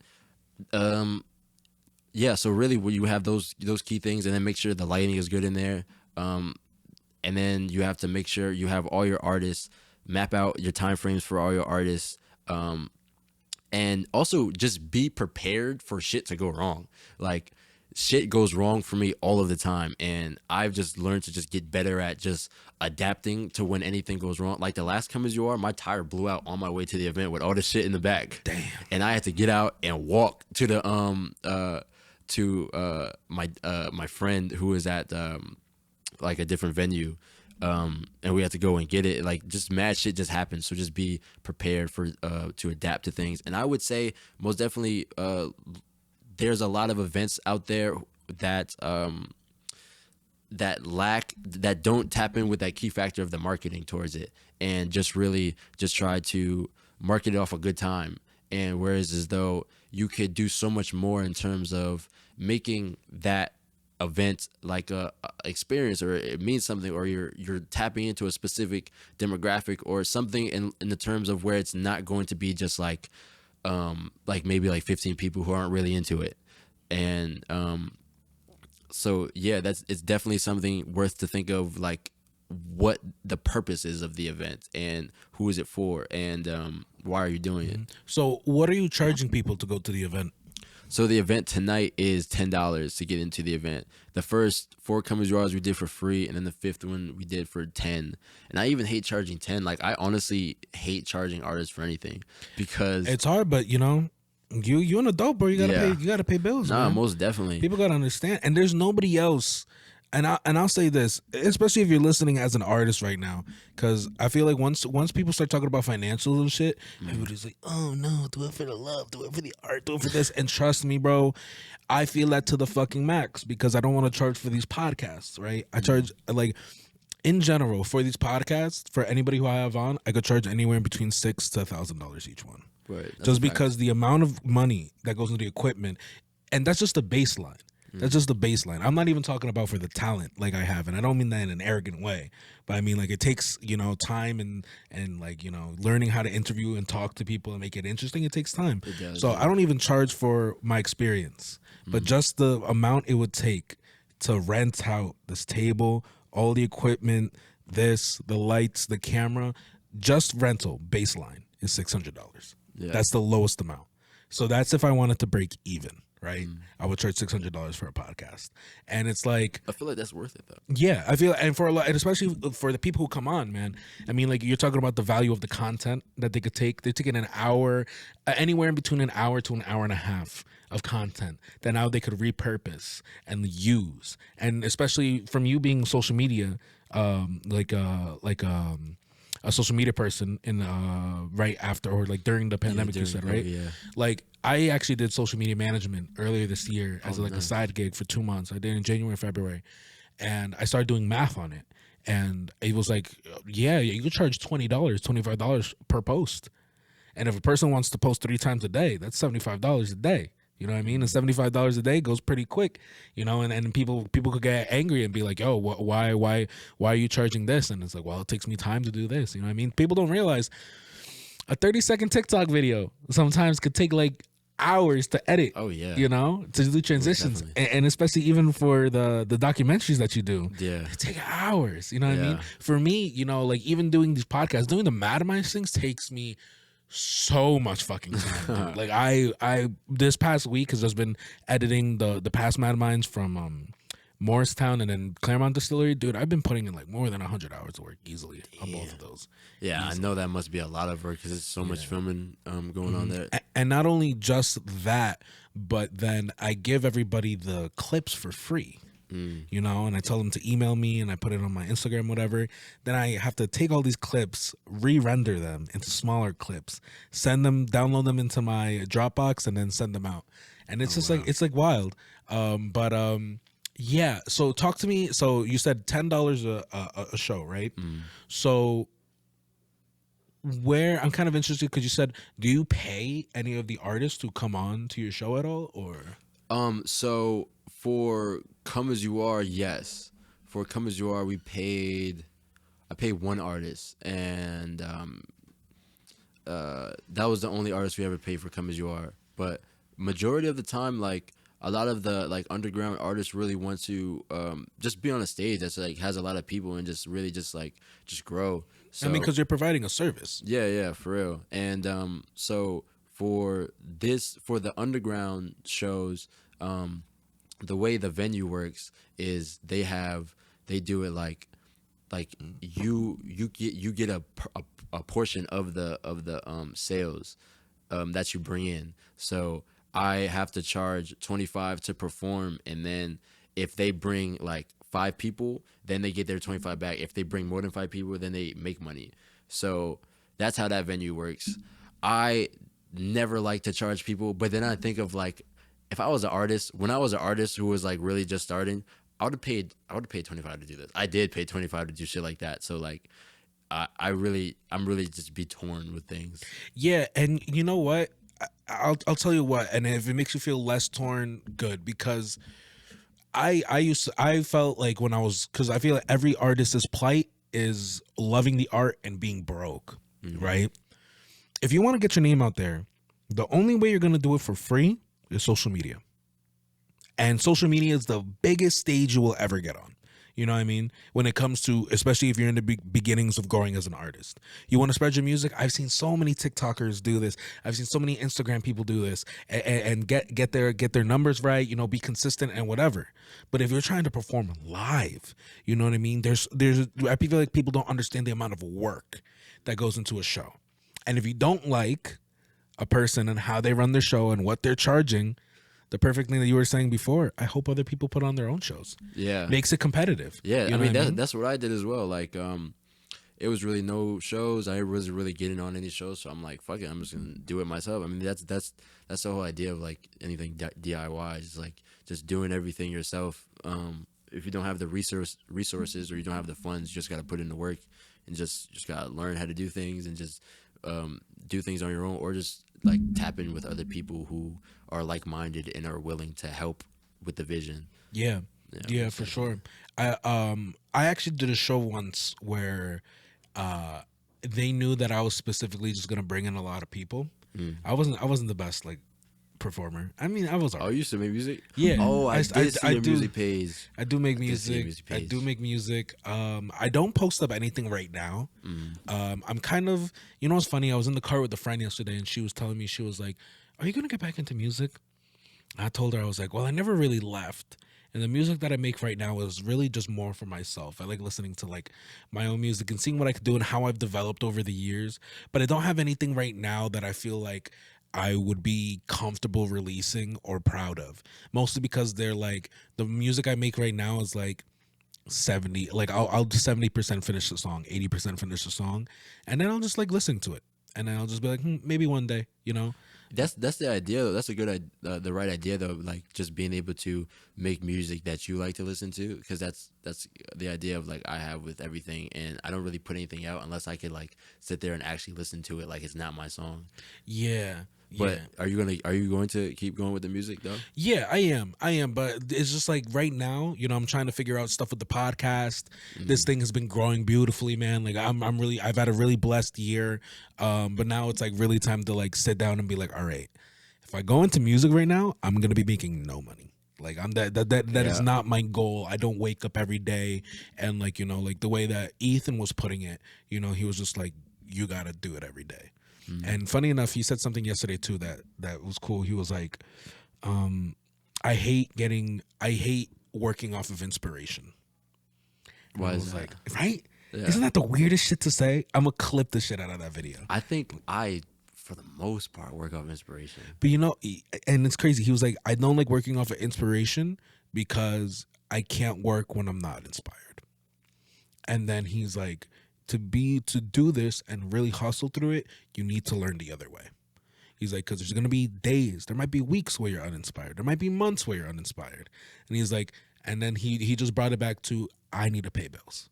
[SPEAKER 2] yeah, so really when you have those key things, and then make sure the lighting is good in there. And then you have to make sure you have all your artists, map out your time frames for all your artists. and also just be prepared for shit to go wrong. Like, shit goes wrong for me all of the time, and I've just learned to just get better at just adapting to when anything goes wrong. Like the last Come As You Are, my tire blew out on my way to the event with all the shit in the back.
[SPEAKER 1] Damn.
[SPEAKER 2] And I had to get out and walk to the my friend who was at like a different venue, and we had to go and get it. Like, just mad shit just happened, so just be prepared for to adapt to things. And I would say most definitely there's a lot of events out there that that don't tap in with that key factor of the marketing towards it, and just really just try to market it off a good time. And whereas as though you could do so much more in terms of making that event like a experience, or it means something, or you're tapping into a specific demographic or something in the terms of where it's not going to be just like maybe like 15 people who aren't really into it. And so yeah, it's definitely something worth to think of, like what the purpose is of the event and who is it for, and why are you doing it.
[SPEAKER 1] So what are you charging people to go to the event?
[SPEAKER 2] So the event tonight is $10 to get into the event. The first 4 Come As You Are we did for free, and then the 5th one we did for 10. And I even hate charging 10. Like, I honestly hate charging artists for anything, because
[SPEAKER 1] It's hard, but you know, you an adult, bro. You gotta
[SPEAKER 2] Yeah.
[SPEAKER 1] pay. You gotta pay bills.
[SPEAKER 2] nah,
[SPEAKER 1] man.
[SPEAKER 2] most definitely.
[SPEAKER 1] People gotta understand, and there's nobody else. And I'll say this, especially if you're listening as an artist right now, because I feel like once people start talking about financials and shit, everybody's like, oh no, do it for the love, do it for the art, do it for this. And trust me, bro, I feel that to the fucking max, because I don't want to charge for these podcasts, right? I charge, like, in general for these podcasts, for anybody who I have on, I could charge anywhere in between $600 to $1,000 each one.
[SPEAKER 2] Right. That's
[SPEAKER 1] Just
[SPEAKER 2] a fact.
[SPEAKER 1] because the amount of money that goes into the equipment, and that's just the baseline. That's just the baseline. I'm not even talking about for the talent like I have, and I don't mean that in an arrogant way, but I mean, like, it takes, you know, time and like, you know, learning how to interview and talk to people and make it interesting. It takes time.
[SPEAKER 2] It does,
[SPEAKER 1] So
[SPEAKER 2] yeah.
[SPEAKER 1] I don't even charge for my experience, but just the amount it would take to rent out this table, all the equipment, the lights, the camera, just rental baseline is $600.
[SPEAKER 2] Yeah.
[SPEAKER 1] That's the lowest amount. So that's if I wanted to break even, right? I would charge $600 for a podcast, and it's like,
[SPEAKER 2] I feel like that's worth it though.
[SPEAKER 1] yeah, I feel, and for a lot, and especially for the people who come on, man. I mean, like, you're talking about the value of the content that they could take. They're taking an hour, anywhere in between an hour to an hour and a half of content that now they could repurpose and use. And especially from you being social media, a social media person in right after, or like during the pandemic, you said, right?
[SPEAKER 2] Yeah.
[SPEAKER 1] Like, I actually did social media management earlier this year as like a side gig for 2 months. I did it in January, February, and I started doing math on it. And it was like, yeah, you could charge $20, $25 per post. And if a person wants to post 3 times a day, that's $75 a day. You know what I mean? And $75 a day goes pretty quick, you know. And people could get angry and be like, "Yo, why are you charging this?" And it's like, well, it takes me time to do this. You know what I mean? People don't realize a 30-second TikTok video sometimes could take like hours to edit.
[SPEAKER 2] Oh yeah.
[SPEAKER 1] You know, to do transitions,
[SPEAKER 2] definitely.
[SPEAKER 1] and especially even for the documentaries that you do.
[SPEAKER 2] Yeah.
[SPEAKER 1] It take hours. You know what I mean?
[SPEAKER 2] Yeah.
[SPEAKER 1] For me, you know, like, even doing these podcasts, doing the Mad Minds things takes me so much fucking time, dude. Like, I this past week has just been editing the past Mad Minds from Morristown and then Claremont Distillery. Dude, I've been putting in like more than 100 hours of work easily on both of those.
[SPEAKER 2] Yeah, I know that must be a lot of work because there's so much filming going on there.
[SPEAKER 1] And not only just that, but then I give everybody the clips for free. You know, and I tell them to email me, and I put it on my Instagram, whatever. Then I have to take all these clips, re-render them into smaller clips, download them into my Dropbox, and then send them out. And it's just like, it's like wild. Yeah. So talk to me. So you said $10 a show, right? So I'm kind of interested, because you said, do you pay any of the artists who come on to your show at all, or?
[SPEAKER 2] So for Come As You Are, yes. For Come As You Are, I paid one artist, and that was the only artist we ever paid for Come As You Are. But majority of the time, like, a lot of the like underground artists really want to just be on a stage that's like has a lot of people and just really just grow. So,
[SPEAKER 1] I mean, because you're providing a service.
[SPEAKER 2] yeah, for real. And so for the underground shows, the way the venue works is they do it like you get a portion of the sales that you bring in. So I have to charge 25 to perform, and then if they bring like 5 people, then they get their 25 back. If they bring more than 5 people, then they make money. So that's how that venue works. I never like to charge people, but then I think of like, if I was an artist, when I was an artist who was like really just starting, I would have paid 25 to do this. I did pay 25 to do shit like that. So like I'm really just be torn with things.
[SPEAKER 1] Yeah, and you know what? I'll tell you what, and if it makes you feel less torn, good, because I felt like when I was, because I feel like every artist's plight is loving the art and being broke, right? If you want to get your name out there, the only way you're gonna do it for free is social media. And social media is the biggest stage you will ever get on. You know what I mean? When it comes to, especially if you're in the beginnings of growing as an artist, you want to spread your music. I've seen so many TikTokers do this. I've seen so many Instagram people do this and get their numbers right. You know, be consistent and whatever. But if you're trying to perform live, you know what I mean? I feel like people don't understand the amount of work that goes into a show. And if you don't like a person and how they run their show and what they're charging, the perfect thing that you were saying before, I hope other people put on their own shows.
[SPEAKER 2] Yeah.
[SPEAKER 1] Makes it competitive.
[SPEAKER 2] Yeah.
[SPEAKER 1] You know
[SPEAKER 2] I mean,
[SPEAKER 1] what I mean?
[SPEAKER 2] that's what I did as well. Like, it was really no shows. I wasn't really getting on any shows. So I'm like, fuck it. I'm just going to do it myself. I mean, that's the whole idea of like anything DIY is like just doing everything yourself. If you don't have the resources or you don't have the funds, you just got to put in the work and just got to learn how to do things and just do things on your own, or just like tap in with other people who are like-minded and are willing to help with the vision.
[SPEAKER 1] Yeah, for sure. I actually did a show once where they knew that I was specifically just gonna bring in a lot of people. I wasn't the best like performer. I mean, I was.
[SPEAKER 2] Oh, you used to make music?
[SPEAKER 1] Yeah.
[SPEAKER 2] Oh, I did see your music page.
[SPEAKER 1] I do make music. I do make music. I don't post up anything right now. I'm kind of, you know what's funny? I was in the car with a friend yesterday and she was telling me, she was like, "Are you gonna get back into music?" I told her, I was like, "Well, I never really left. And the music that I make right now is really just more for myself. I like listening to like my own music and seeing what I could do and how I've developed over the years. But I don't have anything right now that I feel like I would be comfortable releasing or proud of. Mostly because they're like, the music I make right now is like 70, like I'll just 70% finish the song, 80% finish the song, and then I'll just like listen to it. And then I'll just be like, maybe one day, you know?
[SPEAKER 2] That's the idea though. That's a good the right idea though. Like just being able to make music that you like to listen to, because that's the idea of like I have with everything, and I don't really put anything out unless I could like sit there and actually listen to it like it's not my song.
[SPEAKER 1] Yeah.
[SPEAKER 2] But are you going to keep going with the music though?
[SPEAKER 1] Yeah, I am, but it's just like right now, you know, I'm trying to figure out stuff with the podcast. This thing has been growing beautifully, man. Like I've had a really blessed year. But now it's like really time to like sit down and be like, all right, if I go into music right now, I'm going to be making no money. Like I'm that is not my goal. I don't wake up every day and like, you know, like the way that Ethan was putting it, you know, he was just like, you got to do it every day. And funny enough, he said something yesterday too that was cool. He was like, I hate working off of inspiration.
[SPEAKER 2] Why
[SPEAKER 1] I
[SPEAKER 2] is
[SPEAKER 1] was
[SPEAKER 2] that?
[SPEAKER 1] like, right?
[SPEAKER 2] Yeah.
[SPEAKER 1] Isn't that the weirdest shit to say? I'm gonna clip the shit out of that video.
[SPEAKER 2] I think I, for the most part, work off inspiration.
[SPEAKER 1] But you know, and it's crazy. He was like, I don't like working off of inspiration because I can't work when I'm not inspired. And then he's like, to do this and really hustle through it, you need to learn the other way. He's like, because there's going to be days, there might be weeks where you're uninspired. There might be months where you're uninspired. And he's like, and then he just brought it back to, I need to pay bills.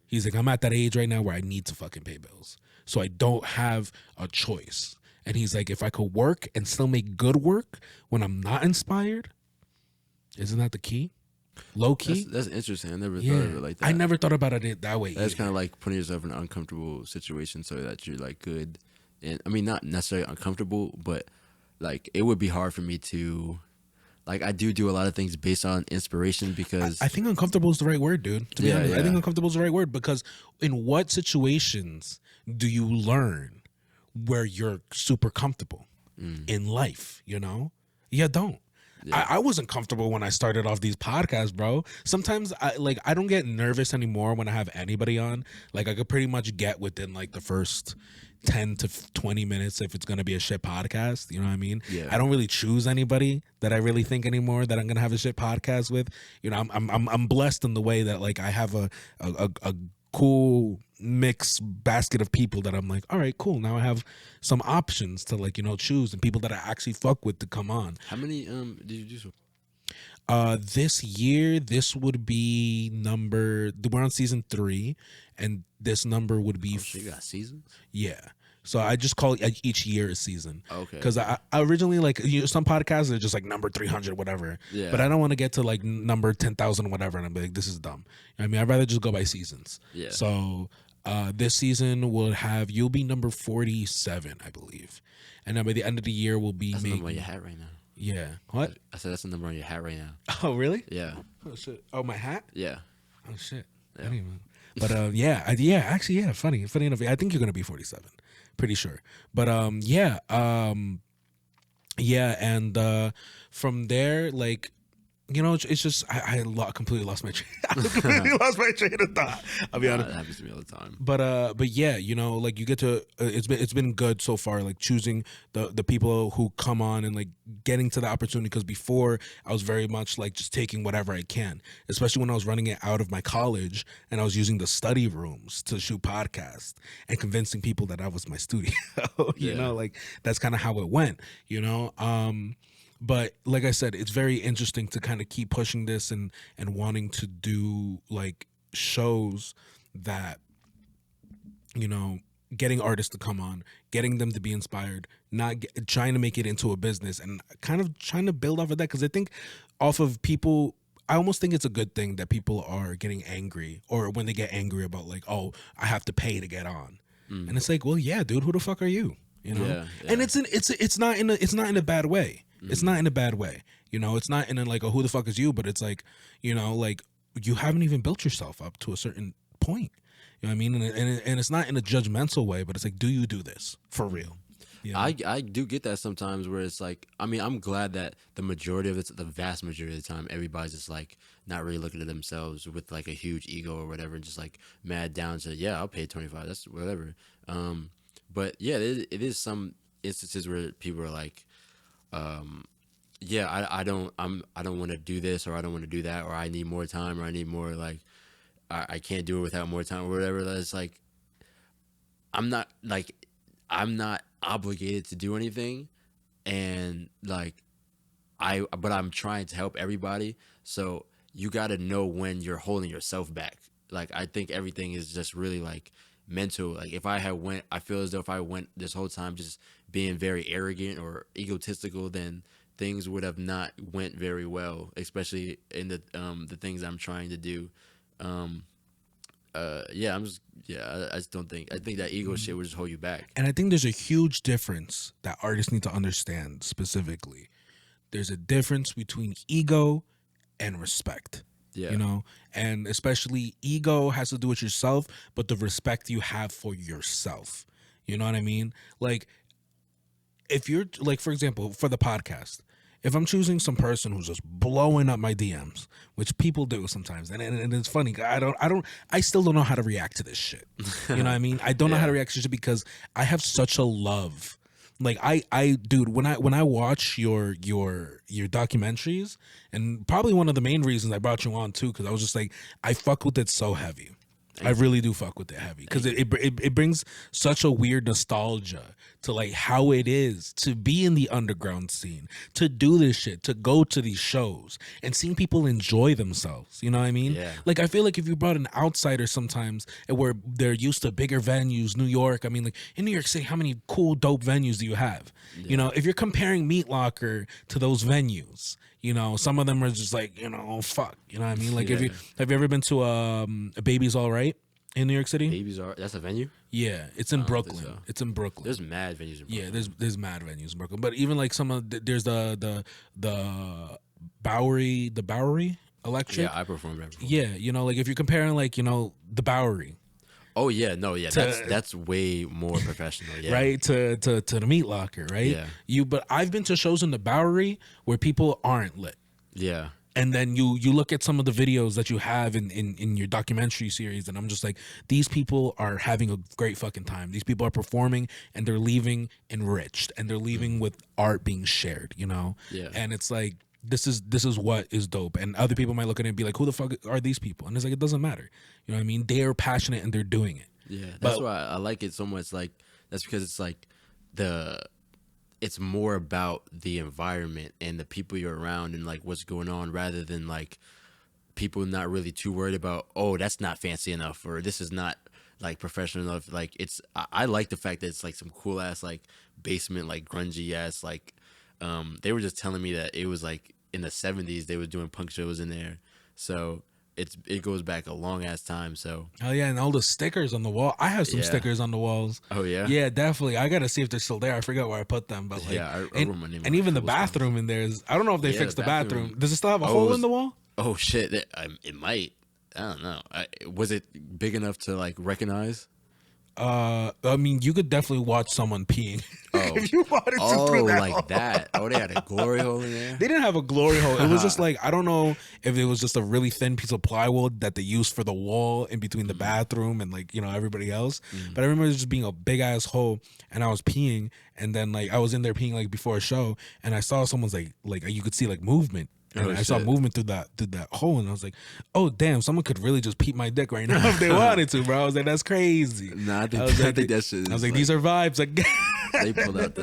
[SPEAKER 1] He's like, I'm at that age right now where I need to fucking pay bills. So I don't have a choice. And he's like, if I could work and still make good work when I'm not inspired, isn't that the key? Low key?
[SPEAKER 2] That's interesting. I never thought of it like that.
[SPEAKER 1] I never thought about it that way.
[SPEAKER 2] That's kind of like putting yourself in an uncomfortable situation so that you're like good. And I mean, not necessarily uncomfortable, but like it would be hard for me to, like, I do a lot of things based on inspiration because
[SPEAKER 1] I think uncomfortable is the right word, dude. To be honest, I think uncomfortable is the right word, because in what situations do you learn where you're super comfortable? in life, you know? You don't.
[SPEAKER 2] Yeah.
[SPEAKER 1] I wasn't comfortable when I started off these podcasts, bro. Sometimes I don't get nervous anymore when I have anybody on. Like I could pretty much get within like the first 10 to 20 minutes if it's going to be a shit podcast, you know what I mean?
[SPEAKER 2] Yeah.
[SPEAKER 1] I don't really choose anybody that I really think anymore that I'm going to have a shit podcast with. You know, I'm blessed in the way that like I have a cool mix basket of people that I'm like, all right, cool. Now I have some options to like, you know, choose, and people that I actually fuck with to come on.
[SPEAKER 2] How many did you do so?
[SPEAKER 1] This year, this would be we're on season 3, and this number would be
[SPEAKER 2] You got seasons?
[SPEAKER 1] yeah. So I just call each year a season.
[SPEAKER 2] Okay.
[SPEAKER 1] Because I originally, like, you know, some podcasts are just like number 300 whatever.
[SPEAKER 2] Yeah.
[SPEAKER 1] But I don't want to get to like number 10,000 whatever and I'm like, this is dumb. You know what I mean, I'd rather just go by seasons.
[SPEAKER 2] Yeah.
[SPEAKER 1] So this season you'll be number 47, I believe, and then by the end of the year we'll be
[SPEAKER 2] That's the number on your hat right now.
[SPEAKER 1] Yeah. What?
[SPEAKER 2] I said that's the number on your hat right now.
[SPEAKER 1] Oh really?
[SPEAKER 2] Yeah.
[SPEAKER 1] Oh shit. Oh, my hat.
[SPEAKER 2] Yeah.
[SPEAKER 1] Oh shit.
[SPEAKER 2] Yeah.
[SPEAKER 1] I didn't even. But yeah, actually, yeah, funny enough. I think you're gonna be 47, pretty sure. But yeah, and from there, like, you know, it's just completely lost my I completely lost my train of thought. I'll be honest.
[SPEAKER 2] That happens to me all the time.
[SPEAKER 1] But yeah, you know, like you get to it's been good so far, like choosing the people who come on and like getting to the opportunity, because before I was very much like just taking whatever I can, especially when I was running it out of my college and I was using the study rooms to shoot podcasts and convincing people that I was my studio. You know, like that's kind of how it went, you know. But like I said, it's very interesting to kind of keep pushing this and wanting to do like shows that, you know, getting artists to come on, getting them to be inspired, trying to make it into a business, and kind of trying to build off of that. Because I think off of people, I almost think it's a good thing that people are getting angry, or when they get angry about like, oh, I have to pay to get on. And it's like, well, yeah, dude, who the fuck are you? You know?
[SPEAKER 2] Yeah.
[SPEAKER 1] And it's not in a bad way. It's not in a bad way. You know, it's not in a like, oh, who the fuck is you? But it's like, you know, like you haven't even built yourself up to a certain point. You know what I mean? And it's not in a judgmental way, but it's like, do you do this for real? You know?
[SPEAKER 2] I do get that sometimes, where it's like, I mean, I'm glad that the vast majority of the time, everybody's just like not really looking at themselves with like a huge ego or whatever, and just like mad down to, yeah, I'll pay 25, that's whatever. But yeah, it is some instances where people are like, yeah, I don't want to do this, or I don't want to do that, or I need more time, or I need more, like, I can't do it without more time, or whatever. That's like, I'm not obligated to do anything, and like, but I'm trying to help everybody. So you got to know when you're holding yourself back. Like, I think everything is just really like mental. Like, I feel as though if I went this whole time just being very arrogant or egotistical, then things would have not went very well, especially in the things I'm trying to do. I just don't think. I think that ego shit would just hold you back.
[SPEAKER 1] And I think there's a huge difference that artists need to understand specifically. There's a difference between ego and respect.
[SPEAKER 2] Yeah.
[SPEAKER 1] You know, and especially ego has to do with yourself, but the respect you have for yourself. You know what I mean? Like, if you're like, for example, for the podcast, if I'm choosing some person who's just blowing up my DMs, which people do sometimes, and it's funny, I still don't know how to react to this shit. You know what I mean? I don't know how to react to shit because I have such a love. Like dude, when I watch your documentaries, and probably one of the main reasons I brought you on too, because I was just like, I fuck with it so heavy. I really do fuck with it heavy, because it brings such a weird nostalgia to like how it is to be in the underground scene, to do this shit, to go to these shows and seeing people enjoy themselves. You know what I mean?
[SPEAKER 2] Yeah.
[SPEAKER 1] Like, I feel like if you brought an outsider sometimes, where they're used to bigger venues, New York. I mean, like in New York City, how many cool, dope venues do you have? Yeah. You know, if you're comparing Meat Locker to those venues, you know, some of them are just like, you know, oh, fuck. You know what I mean? Like, have you ever been to a Baby's All Right in New York City?
[SPEAKER 2] That's a venue?
[SPEAKER 1] Yeah, it's in Brooklyn. So. It's in Brooklyn.
[SPEAKER 2] There's mad venues in Brooklyn.
[SPEAKER 1] Yeah, there's mad venues in Brooklyn. But even like there's the Bowery Electric.
[SPEAKER 2] Yeah, I performed there before.
[SPEAKER 1] Yeah, you know, like if you're comparing like, you know, the Bowery.
[SPEAKER 2] Oh yeah, no, yeah,
[SPEAKER 1] to
[SPEAKER 2] that's way more professional. Yeah,
[SPEAKER 1] right to the meat locker, right?
[SPEAKER 2] yeah,
[SPEAKER 1] But I've been to shows in the Bowery where people aren't lit.
[SPEAKER 2] yeah.
[SPEAKER 1] And then you look at some of the videos that you have in your documentary series, and I'm just like, these people are having a great fucking time. These people are performing, and they're leaving enriched, and they're leaving with art being shared, you know.
[SPEAKER 2] Yeah.
[SPEAKER 1] And it's like, this is what is dope. And other people might look at it and be like, who the fuck are these people? And it's like, it doesn't matter, you know what I mean? They are passionate and they're doing it.
[SPEAKER 2] Yeah, that's
[SPEAKER 1] But
[SPEAKER 2] why I like it so much. Like that's because it's like the it's more about the environment and the people you're around and like what's going on rather than like people not really too worried about, oh, that's not fancy enough or this is not like professional enough. Like it's I like the fact that it's like some cool ass like basement like grungy ass like they were just telling me that it was like in the 70s they were doing punk shows in there. So it goes back a long ass time. So
[SPEAKER 1] oh yeah, and all the stickers on the wall. I have some
[SPEAKER 2] yeah.
[SPEAKER 1] stickers on the walls.
[SPEAKER 2] Oh yeah.
[SPEAKER 1] Yeah, definitely. I gotta see if they're still there. I forgot where I put them, but like,
[SPEAKER 2] Yeah, I
[SPEAKER 1] and,
[SPEAKER 2] wrote my name
[SPEAKER 1] and
[SPEAKER 2] on
[SPEAKER 1] even
[SPEAKER 2] a
[SPEAKER 1] the
[SPEAKER 2] couple songs.
[SPEAKER 1] bathroom in there is. I don't know if they
[SPEAKER 2] Yeah,
[SPEAKER 1] fixed
[SPEAKER 2] the
[SPEAKER 1] the bathroom.
[SPEAKER 2] bathroom.
[SPEAKER 1] Does it still have a
[SPEAKER 2] Oh, it
[SPEAKER 1] hole in
[SPEAKER 2] was-
[SPEAKER 1] the wall?
[SPEAKER 2] Oh shit! It might. I don't know. Was it big enough to like recognize?
[SPEAKER 1] I mean, you could definitely watch someone peeing
[SPEAKER 2] Oh,
[SPEAKER 1] if you wanted to
[SPEAKER 2] oh,
[SPEAKER 1] through that hole.
[SPEAKER 2] like that. Oh, they had a glory hole in there.
[SPEAKER 1] They didn't have a glory hole. It was just like, I don't know if it was just a really thin piece of plywood that they used for the wall in between the bathroom and like, you know, everybody else. But I remember it just being a big ass hole, and I was peeing, and then like I was in there peeing like before a show, and I saw someone's like you could see like movement. And
[SPEAKER 2] Oh,
[SPEAKER 1] I saw
[SPEAKER 2] shit.
[SPEAKER 1] movement through that hole, and I was like, "Oh damn! Someone could really just peep my dick right now if they wanted to, bro." I was like, "That's crazy."
[SPEAKER 2] Nah, I think,
[SPEAKER 1] was
[SPEAKER 2] I
[SPEAKER 1] like,
[SPEAKER 2] think that shit.
[SPEAKER 1] I was
[SPEAKER 2] is,
[SPEAKER 1] like, "These are vibes." Like,
[SPEAKER 2] they pulled out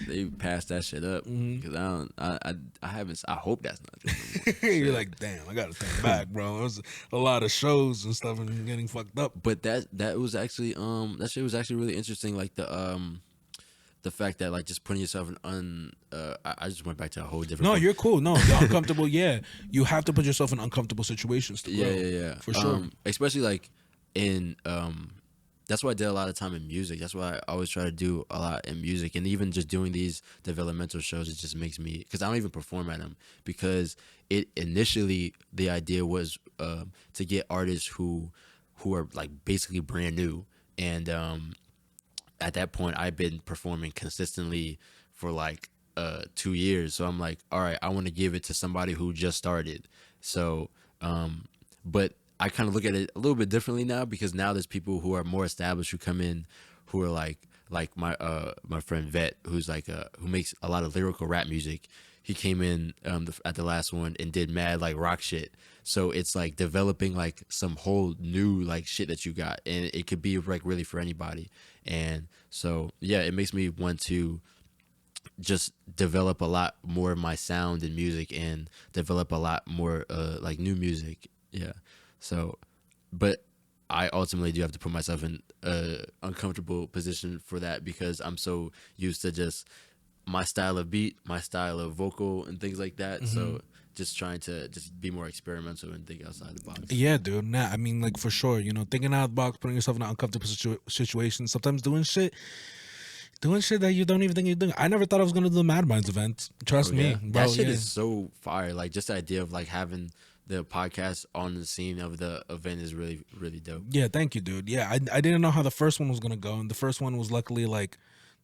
[SPEAKER 2] they passed that shit up because I haven't. I hope that's not true. No more.
[SPEAKER 1] you're
[SPEAKER 2] Shit.
[SPEAKER 1] like, "Damn, I gotta take back, bro." It was a lot of shows and stuff, and getting fucked up.
[SPEAKER 2] But that was actually that shit was actually really interesting. Like the fact that like just putting yourself in I just went back to a whole different.
[SPEAKER 1] No,
[SPEAKER 2] point.
[SPEAKER 1] you're cool. No, you're uncomfortable. Yeah, you have to put yourself in uncomfortable situations to grow.
[SPEAKER 2] Yeah,
[SPEAKER 1] for sure.
[SPEAKER 2] Especially like in that's why I did a lot of time in music. That's why I always try to do a lot in music, and even just doing these developmental shows, it just makes me because I don't even perform at them because it initially the idea was to get artists who are like basically brand new and at that point I've been performing consistently for like 2 years. So I'm like, all right, I want to give it to somebody who just started. So but I kind of look at it a little bit differently now because now there's people who are more established who come in who are like my friend Vet who's like who makes a lot of lyrical rap music. He came in at the last one and did mad like rock shit. So it's like developing like some whole new like shit that you got, and it could be like really for anybody. And so yeah, it makes me want to just develop a lot more of my sound and music and develop a lot more like new music. Yeah. So, but I ultimately do have to put myself in a uncomfortable position for that because I'm so used to just my style of beat, my style of vocal and things like that. So just trying to just be more experimental and think outside the box.
[SPEAKER 1] Yeah, dude. Nah, I mean, like for sure. You know, thinking out of the box, putting yourself in an uncomfortable situation. Sometimes doing shit that you don't even think you're doing. I never thought I was gonna do the Mad Minds event. Trust me,
[SPEAKER 2] Yeah.
[SPEAKER 1] bro.
[SPEAKER 2] That shit
[SPEAKER 1] yeah.
[SPEAKER 2] is so fire. Like just the idea of like having the podcast on the scene of the event is really, really dope.
[SPEAKER 1] Yeah, thank you, dude. Yeah, I didn't know how the first one was gonna go, and the first one was luckily like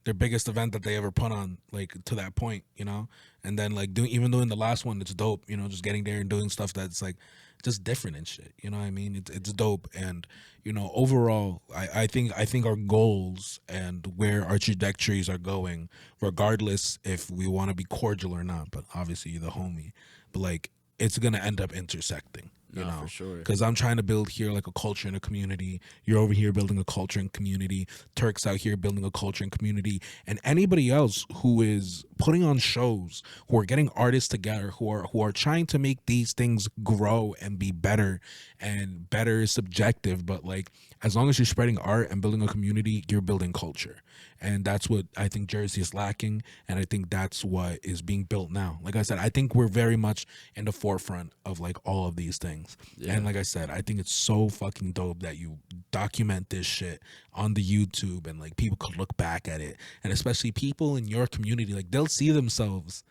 [SPEAKER 1] their biggest event that they ever put on, like to that point, you know. And then like even doing the last one, it's dope, you know, just getting there and doing stuff that's like just different and shit. You know what I mean? It's dope, and you know, overall, I think our goals and where our trajectories are going, regardless if we want to be cordial or not, but obviously you're the homie, but like it's gonna end up intersecting. You
[SPEAKER 2] No,
[SPEAKER 1] know,
[SPEAKER 2] for sure.
[SPEAKER 1] because I'm trying to build here like a culture and a community. You're over here building a culture and community. Turk's out here building a culture and community. And anybody else who is putting on shows, who are getting artists together, who are trying to make these things grow and be better. And better is subjective, but like as long as you're spreading art and building a community, you're building culture. And that's what I think Jersey is lacking, and I think that's what is being built now. Like I said, I think we're very much in the forefront of like all of these things.
[SPEAKER 2] Yeah.
[SPEAKER 1] And like I said, I think it's so fucking dope that you document this shit on the YouTube, and like people could look back at it, and especially people in your community, like they'll see themselves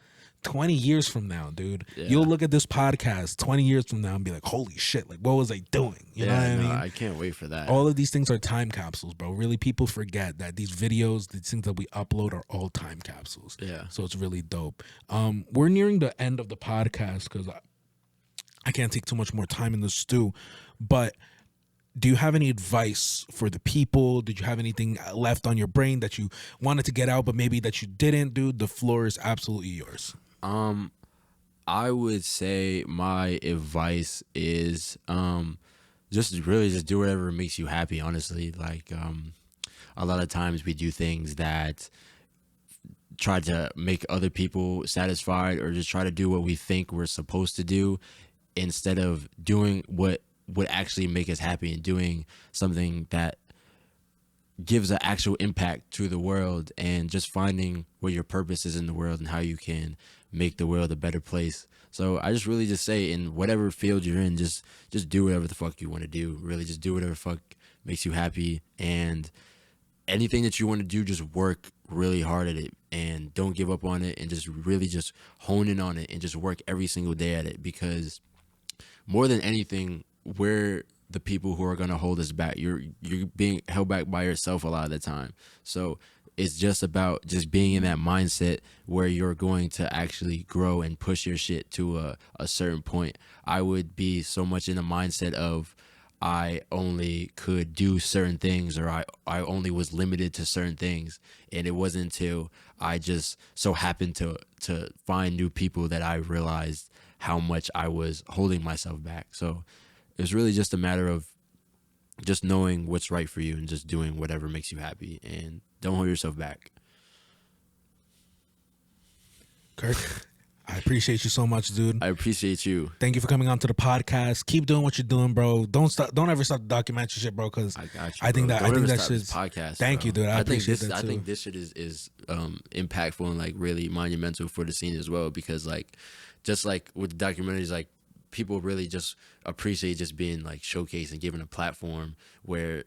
[SPEAKER 1] 20 years from now, dude,
[SPEAKER 2] Yeah.
[SPEAKER 1] you'll look at this podcast 20 years from now and be like, holy shit, like, what was I doing? You know what I mean?
[SPEAKER 2] I can't wait for that.
[SPEAKER 1] All of these things are time capsules, bro. Really, people forget that these videos, these things that we upload are all time capsules.
[SPEAKER 2] Yeah.
[SPEAKER 1] So it's really dope. We're nearing the end of the podcast because I can't take too much more time in the stew. But do you have any advice for the people? Did you have anything left on your brain that you wanted to get out, but maybe that you didn't, dude? The floor is absolutely yours.
[SPEAKER 2] I would say my advice is just really just do whatever makes you happy, honestly. Like a lot of times we do things that try to make other people satisfied or just try to do what we think we're supposed to do instead of doing what would actually make us happy and doing something that gives an actual impact to the world, and just finding what your purpose is in the world and how you can make the world a better place. So I just really just say, in whatever field you're in, just do whatever the fuck you want to do. Really just do whatever the fuck makes you happy, and anything that you want to do, just work really hard at it and don't give up on it, and just really just hone in on it and just work every single day at it, because more than anything, we're the people who are going to hold us back. You're being held back by yourself a lot of the time. So it's just about just being in that mindset where you're going to actually grow and push your shit to a certain point. I would be so much in the mindset of I only could do certain things, or I only was limited to certain things. And it wasn't until I just so happened to find new people that I realized how much I was holding myself back. So it's really just a matter of just knowing what's right for you and just doing whatever makes you happy, and don't hold yourself back.
[SPEAKER 1] Kurt, I appreciate you so much, dude.
[SPEAKER 2] I appreciate you.
[SPEAKER 1] Thank you for coming on to the podcast. Keep doing what you're doing, bro. Don't ever stop the documentary shit, bro, because I think that shit's
[SPEAKER 2] podcast.
[SPEAKER 1] Thank
[SPEAKER 2] bro.
[SPEAKER 1] you, dude. I appreciate that too.
[SPEAKER 2] I think this shit is impactful and like really monumental for the scene as well, because like just like with the documentaries, like people really just appreciate just being like showcased and given a platform where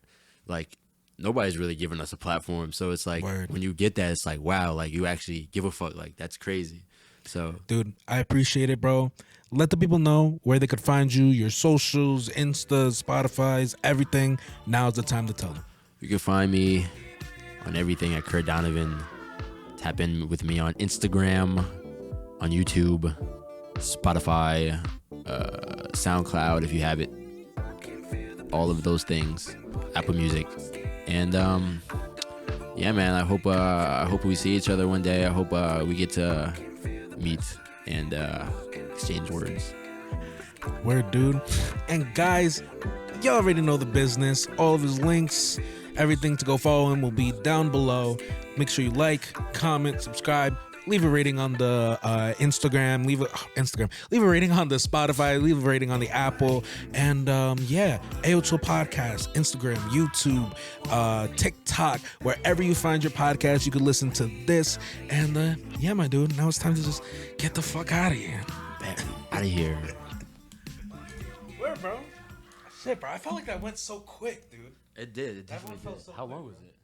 [SPEAKER 2] like nobody's really giving us a platform. So it's like when you get that, it's like, wow, like you actually give a fuck. Like that's crazy. So
[SPEAKER 1] dude, I appreciate it, bro. Let the people know where they could find you, your socials, Insta, Spotify's, everything. Now's the time to tell them.
[SPEAKER 2] You can find me on everything at Kurt Donavon. Tap in with me on Instagram, on YouTube, Spotify, SoundCloud if you have it, all of those things, Apple Music. And yeah, man, I hope we see each other one day. I hope we get to meet and exchange words.
[SPEAKER 1] Word, dude. And guys, y'all already know the business. All of his links, everything to go follow him will be down below. Make sure you like, comment, subscribe. Leave a rating on the Instagram. Leave a rating on the Spotify. Leave a rating on the Apple. And yeah, Ayoo Podcast, Instagram, YouTube, TikTok, wherever you find your podcast, you can listen to this. And yeah, my dude, now it's time to just get the fuck out of here.
[SPEAKER 2] Out of here.
[SPEAKER 1] Where, bro? Shit, bro. I felt like that went so quick, dude.
[SPEAKER 2] It did. It definitely did. How long was it?